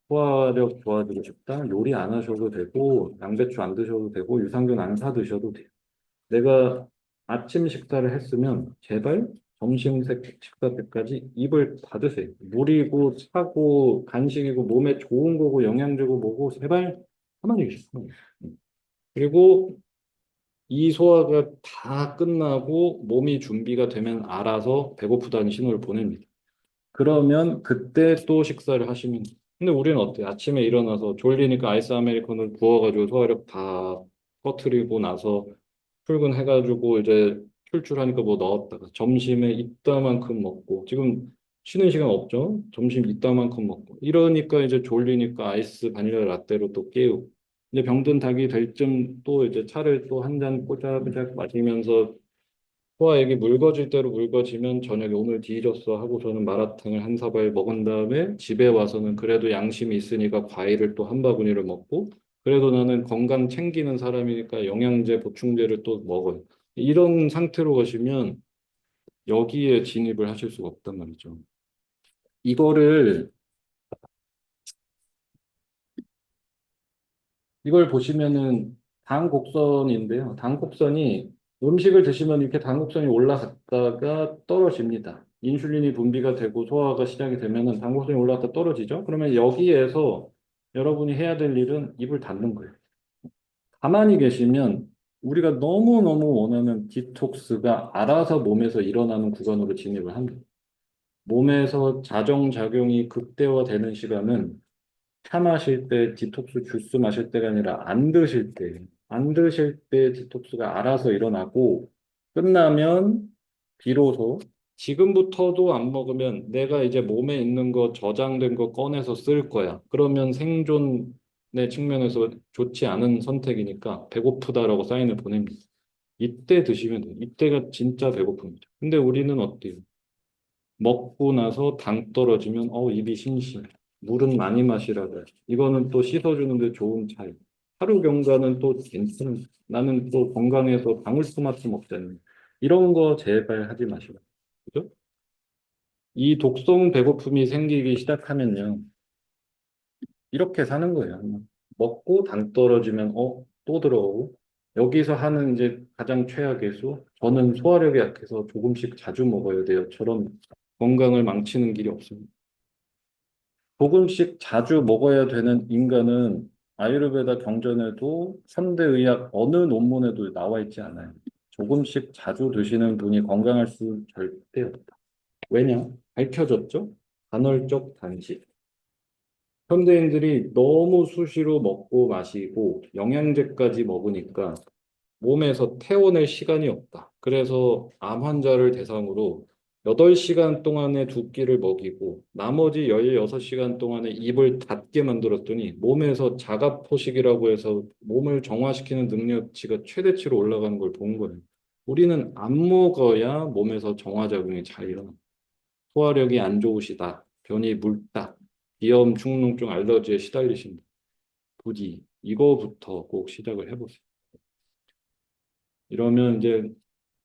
소화력 좋아지고 싶다. 요리 안 하셔도 되고, 양배추 안 드셔도 되고, 유산균 안 사 드셔도 돼요. 내가 아침 식사를 했으면 제발 식사 때까지 입을 닫으세요. 물이고 차고 간식이고 몸에 좋은 거고 영양제고 뭐고 제발 가만히 계세요. 그리고 이 소화가 다 끝나고 몸이 준비가 되면 알아서 배고프다는 신호를 보냅니다. 그러면 그때 또 식사를 하시면 돼요. 근데 우리는 어때요? 아침에 일어나서 졸리니까 아이스 아메리카노를 부어가지고 소화력 다 퍼뜨리고 나서 출근해가지고 이제 출출하니까 뭐 넣었다가 점심에 이따만큼 먹고 지금 쉬는 시간 없죠? 점심 이따만큼 먹고 이러니까 이제 졸리니까 아이스 바닐라 라떼로 또 깨우고 이제 병든 닭이 될 쯤 또 이제 차를 또 한 잔 꼬작꼬작 마시면서 소화액이 묽어질 대로 묽어지면 저녁에 오늘 뒤졌어 하고 저는 마라탕을 한 사발 먹은 다음에 집에 와서는 그래도 양심이 있으니까 과일을 또 한 바구니를 먹고 그래도 나는 건강 챙기는 사람이니까 영양제 보충제를 또 먹어요. 이런 상태로 가시면 여기에 진입을 하실 수가 없단 말이죠. 이거를 이걸 보시면은 당곡선인데요. 당곡선이 음식을 드시면 이렇게 당곡선이 올라갔다가 떨어집니다. 인슐린이 분비가 되고 소화가 시작이 되면은 당곡선이 올라갔다 떨어지죠. 그러면 여기에서 여러분이 해야 될 일은 입을 닫는 거예요. 가만히 계시면 우리가 너무너무 원하는 디톡스가 알아서 몸에서 일어나는 구간으로 진입을 합니다. 몸에서 자정작용이 극대화되는 시간은 차 마실 때 디톡스 주스 마실 때가 아니라 안 드실 때, 안 드실 때 디톡스가 알아서 일어나고 끝나면 비로소 지금부터도 안 먹으면 내가 이제 몸에 있는 거 저장된 거 꺼내서 쓸 거야. 그러면 생존의 측면에서 좋지 않은 선택이니까 배고프다라고 사인을 보냅니다. 이때 드시면 돼요. 이때가 진짜 배고픕니다. 근데 우리는 어때요? 먹고 나서 당 떨어지면 입이 심심해. 물은 많이 마시라고 해. 이거는 또 씻어주는데 좋은 차이. 하루 경과는 또 괜찮은. 나는 또 건강해서 방울토마토 먹잖아요. 이런 거 제발 하지 마시라. 그죠? 이 독성 배고픔이 생기기 시작하면요. 이렇게 사는 거예요. 먹고 당 떨어지면 또 들어오고 여기서 하는 이제 가장 최악의 수 저는 소화력이 약해서 조금씩 자주 먹어야 돼요. 저런 건강을 망치는 길이 없습니다. 조금씩 자주 먹어야 되는 인간은 아유르베다 경전에도 현대의학 어느 논문에도 나와 있지 않아요. 조금씩 자주 드시는 분이 건강할 수 절대 없다. 왜냐? 밝혀졌죠? 간헐적 단식. 현대인들이 너무 수시로 먹고 마시고 영양제까지 먹으니까 몸에서 태워낼 시간이 없다. 그래서 암 환자를 대상으로 8시간 동안의 두 끼를 먹이고 나머지 16시간 동안에 입을 닫게 만들었더니 몸에서 자가포식이라고 해서 몸을 정화시키는 능력치가 최대치로 올라가는 걸 본 거예요. 우리는 안 먹어야 몸에서 정화작용이 잘 일어나. 소화력이 안 좋으시다. 변이 묽다. 비염, 축농증, 알러지에 시달리신다. 부디 이거부터 꼭 시작을 해보세요. 이러면 이제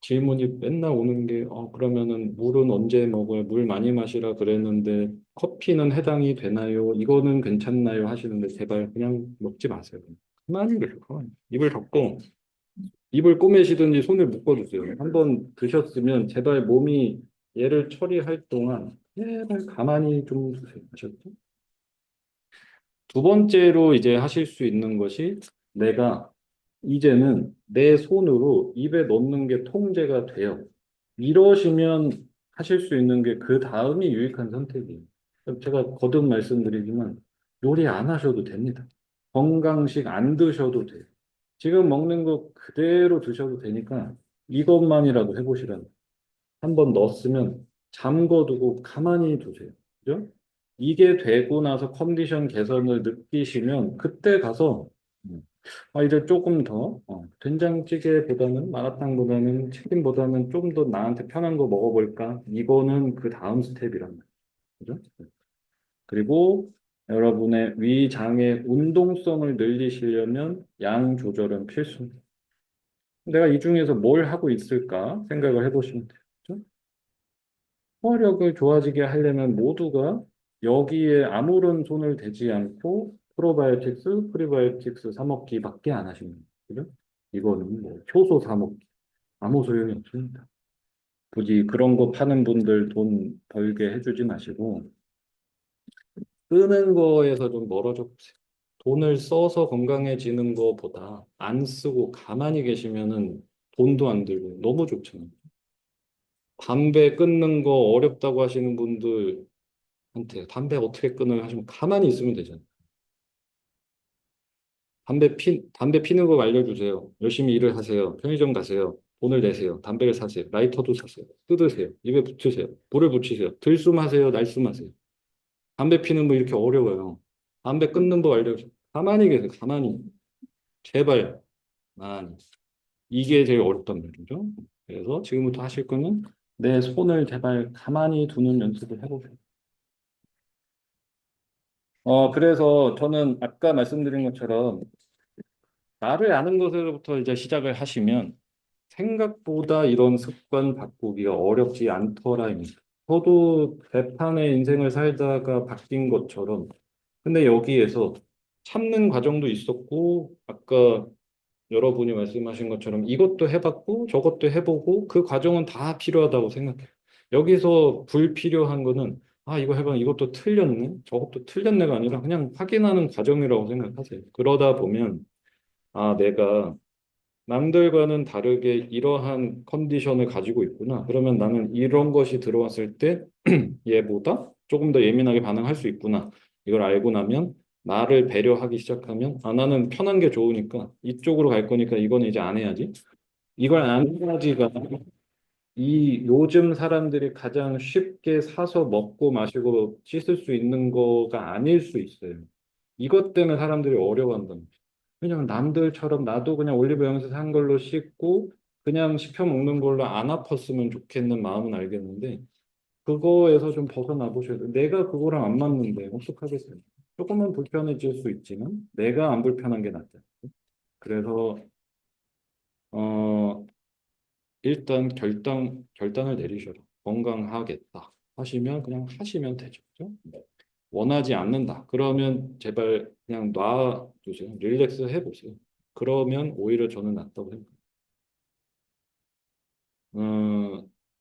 질문이 맨날 오는 게, 그러면은 물은 언제 먹어요? 물 많이 마시라 그랬는데 커피는 해당이 되나요? 이거는 괜찮나요? 하시는데 제발 그냥 먹지 마세요. 가만히 계세요. 가만히. 입을 덮고 입을 꼬매시든지 손을 묶어주세요. 한번 드셨으면 제발 몸이 얘를 처리할 동안 제발 가만히 좀 두세요. 아셨죠? 두 번째로 이제 하실 수 있는 것이 내가 이제는 내 손으로 입에 넣는 게 통제가 돼요. 이러시면 하실 수 있는 게 그 다음이 유익한 선택이에요. 제가 거듭 말씀드리지만 요리 안 하셔도 됩니다. 건강식 안 드셔도 돼요. 지금 먹는 거 그대로 드셔도 되니까 이것만이라도 해보시라는 거예요. 한번 넣었으면 잠궈두고 가만히 두세요. 그죠? 이게 되고 나서 컨디션 개선을 느끼시면 그때 가서 이제 조금 더 된장찌개보다는 마라탕보다는 치킨보다는 좀 더 나한테 편한 거 먹어볼까? 이거는 그 다음 스텝이란 말이에요. 그죠? 그리고 여러분의 위장의 운동성을 늘리시려면 양 조절은 필수입니다. 내가 이 중에서 뭘 하고 있을까 생각을 해보시면 돼요. 그죠? 소화력을 좋아지게 하려면 모두가 여기에 아무런 손을 대지 않고 프로바이오틱스, 프리바이오틱스 사 먹기밖에 안 하시는 거예요. 그죠? 이거는 뭐 효소 사 먹기, 아무 소용이 없습니다. 굳이 그런 거 파는 분들 돈 벌게 해주지 마시고 쓰는 거에서 좀 멀어져 보세요. 돈을 써서 건강해지는 거보다 안 쓰고 가만히 계시면은 돈도 안 들고 너무 좋잖아요. 담배 끊는 거 어렵다고 하시는 분들한테 담배 어떻게 끊어요 하시면 가만히 있으면 되잖아요. 담배 피는 거 알려주세요. 열심히 일을 하세요. 편의점 가세요. 돈을 내세요. 담배를 사세요. 라이터도 사세요. 뜯으세요. 입에 붙이세요. 불을 붙이세요. 들숨하세요. 날숨하세요. 담배 피는 거 이렇게 어려워요. 담배 끊는 법 알려주세요. 가만히 계세요. 가만히. 제발. 만. 이게 제일 어렵단 말이죠. 그래서 지금부터 하실 거는 내 손을 제발 가만히 두는 연습을 해보세요. 그래서 저는 아까 말씀드린 것처럼 나를 아는 것으로부터 이제 시작을 하시면 생각보다 이런 습관 바꾸기가 어렵지 않더라입니다. 저도 대판의 인생을 살다가 바뀐 것처럼 근데 여기에서 참는 과정도 있었고 아까 여러분이 말씀하신 것처럼 이것도 해봤고 저것도 해보고 그 과정은 다 필요하다고 생각해요. 여기서 불필요한 거는 아 이거 해봐 이것도 틀렸네 저것도 틀렸네가 아니라 그냥 확인하는 과정이라고 생각하세요. 그러다 보면 아 내가 남들과는 다르게 이러한 컨디션을 가지고 있구나. 그러면 나는 이런 것이 들어왔을 때 얘보다 조금 더 예민하게 반응할 수 있구나. 이걸 알고 나면 나를 배려하기 시작하면 아 나는 편한 게 좋으니까 이쪽으로 갈 거니까 이거는 이제 안 해야지. 이걸 안 해야지가 이 요즘 사람들이 가장 쉽게 사서 먹고 마시고 씻을 수 있는 거가 아닐 수 있어요. 이것 때문에 사람들이 어려워한다는 거죠. 왜냐면 남들처럼 나도 그냥 올리브 영에서 산 걸로 씻고 그냥 시켜 먹는 걸로 안 아팠으면 좋겠는 마음은 알겠는데 그거에서 좀 벗어나 보셔야 돼요. 내가 그거랑 안 맞는데 어떡하겠어요. 조금은 불편해질 수 있지만 내가 안 불편한 게 낫다. 그래서 어 일단 결단을 내리셔라. 건강하겠다. 하시면 그냥 하시면 되죠. 그죠? 원하지 않는다. 그러면 제발 그냥 놔두세요. 릴렉스 해보세요. 그러면 오히려 저는 낫다고 생각해요.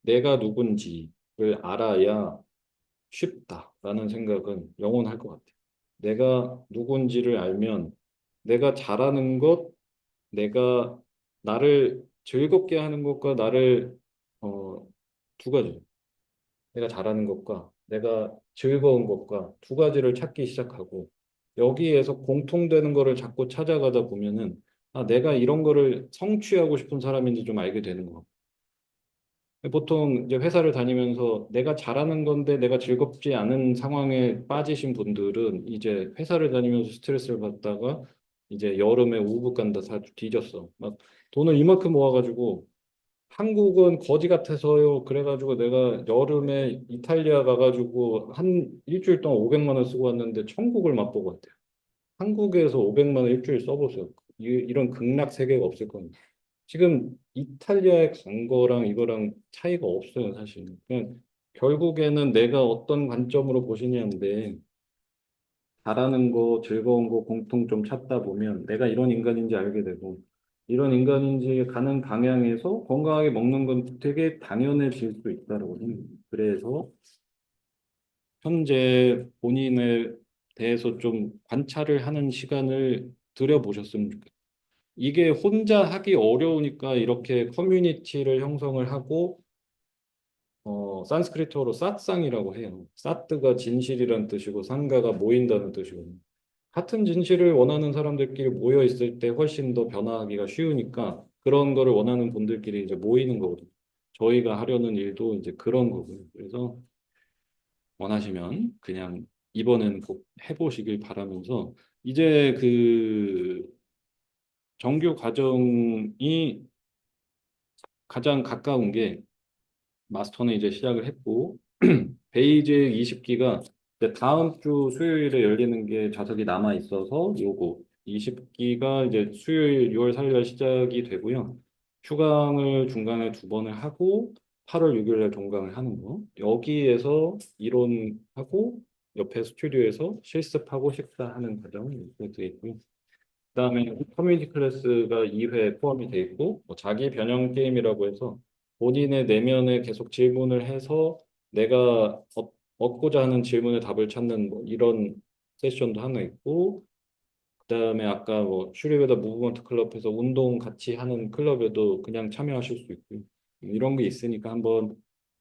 내가 누군지를 알아야 쉽다라는 생각은 영원할 것 같아요. 내가 누군지를 알면 내가 잘하는 것, 내가 나를 즐겁게 하는 것과 나를 어, 두 가지. 내가 잘하는 것과 내가 즐거운 것과 두 가지를 찾기 시작하고 여기에서 공통되는 거를 자꾸 찾아가다 보면은 아, 내가 이런 거를 성취하고 싶은 사람인지 좀 알게 되는 거. 보통 이제 회사를 다니면서 내가 잘하는 건데 내가 즐겁지 않은 상황에 빠지신 분들은 이제 회사를 다니면서 스트레스를 받다가 이제 여름에 우붓 간다 사 뒤졌어. 막 돈을 이만큼 모아가지고 한국은 거지 같아서요. 그래가지고 내가 여름에 이탈리아 가가지고 한 일주일 동안 500만 원 쓰고 왔는데 천국을 맛보고 왔대요. 한국에서 500만 원 일주일 써보세요. 이런 극락 세계가 없을 겁니다. 지금 이탈리아에 간 거랑 이거랑 차이가 없어요, 사실. 그냥 결국에는 내가 어떤 관점으로 보시냐인데 잘하는 거, 즐거운 거 공통 좀 찾다 보면 내가 이런 인간인지 알게 되고 이런 인간인지 가는 방향에서 건강하게 먹는 건 되게 당연해질 수 있다고 생각해요. 그래서 현재 본인에 대해서 좀 관찰을 하는 시간을 들여보셨으면 좋겠어요. 이게 혼자 하기 어려우니까 이렇게 커뮤니티를 형성을 하고 산스크리트어로 삿상이라고 해요. 사트가 진실이란 뜻이고 상가가 모인다는 뜻이거든요. 같은 진실을 원하는 사람들끼리 모여 있을 때 훨씬 더 변화하기가 쉬우니까 그런 거를 원하는 분들끼리 이제 모이는 거거든요. 저희가 하려는 일도 이제 그런 거고요. 그래서 원하시면 그냥 이번엔 꼭 해보시길 바라면서 이제 그 정규 과정이 가장 가까운 게 마스터는 이제 시작을 했고 베이직 20기가 다음 주 수요일에 열리는 게 좌석이 남아 있어서 요거 20기가 이제 수요일 6월 4일 시작이 되고요. 휴강을 중간에 두 번을 하고 8월 6일에 종강을 하는 거. 여기에서 이론하고 옆에 스튜디오에서 실습하고 식사하는 과정이 되어 있고요. 그다음에 커뮤니티 클래스가 2회 포함이 돼 있고 뭐 자기 변형 게임이라고 해서 본인의 내면에 계속 질문을 해서 내가 얻고자 하는 질문의 답을 찾는 뭐 이런 세션도 하나 있고 그다음에 아까 뭐 슈리베더 무브먼트 클럽에서 운동 같이 하는 클럽에도 그냥 참여하실 수 있고요. 이런 게 있으니까 한번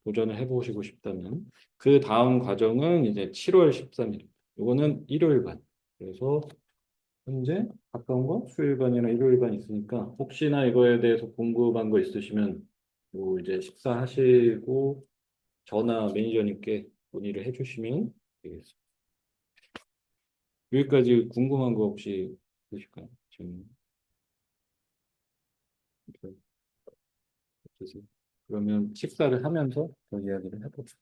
도전을 해보시고 싶다면 그 다음 과정은 이제 7월 13일. 이거는 일요일반. 그래서 현재 가까운 거 수요일반이나 일요일반 있으니까 혹시나 이거에 대해서 궁금한 거 있으시면 뭐 이제 식사하시고 저나 매니저님께 문의를 해주시면 되겠습니다. 여기까지 궁금한 거 혹시 있으실까요? 지금 어떠세요? 그러면 식사를 하면서 더 이야기를 해보죠.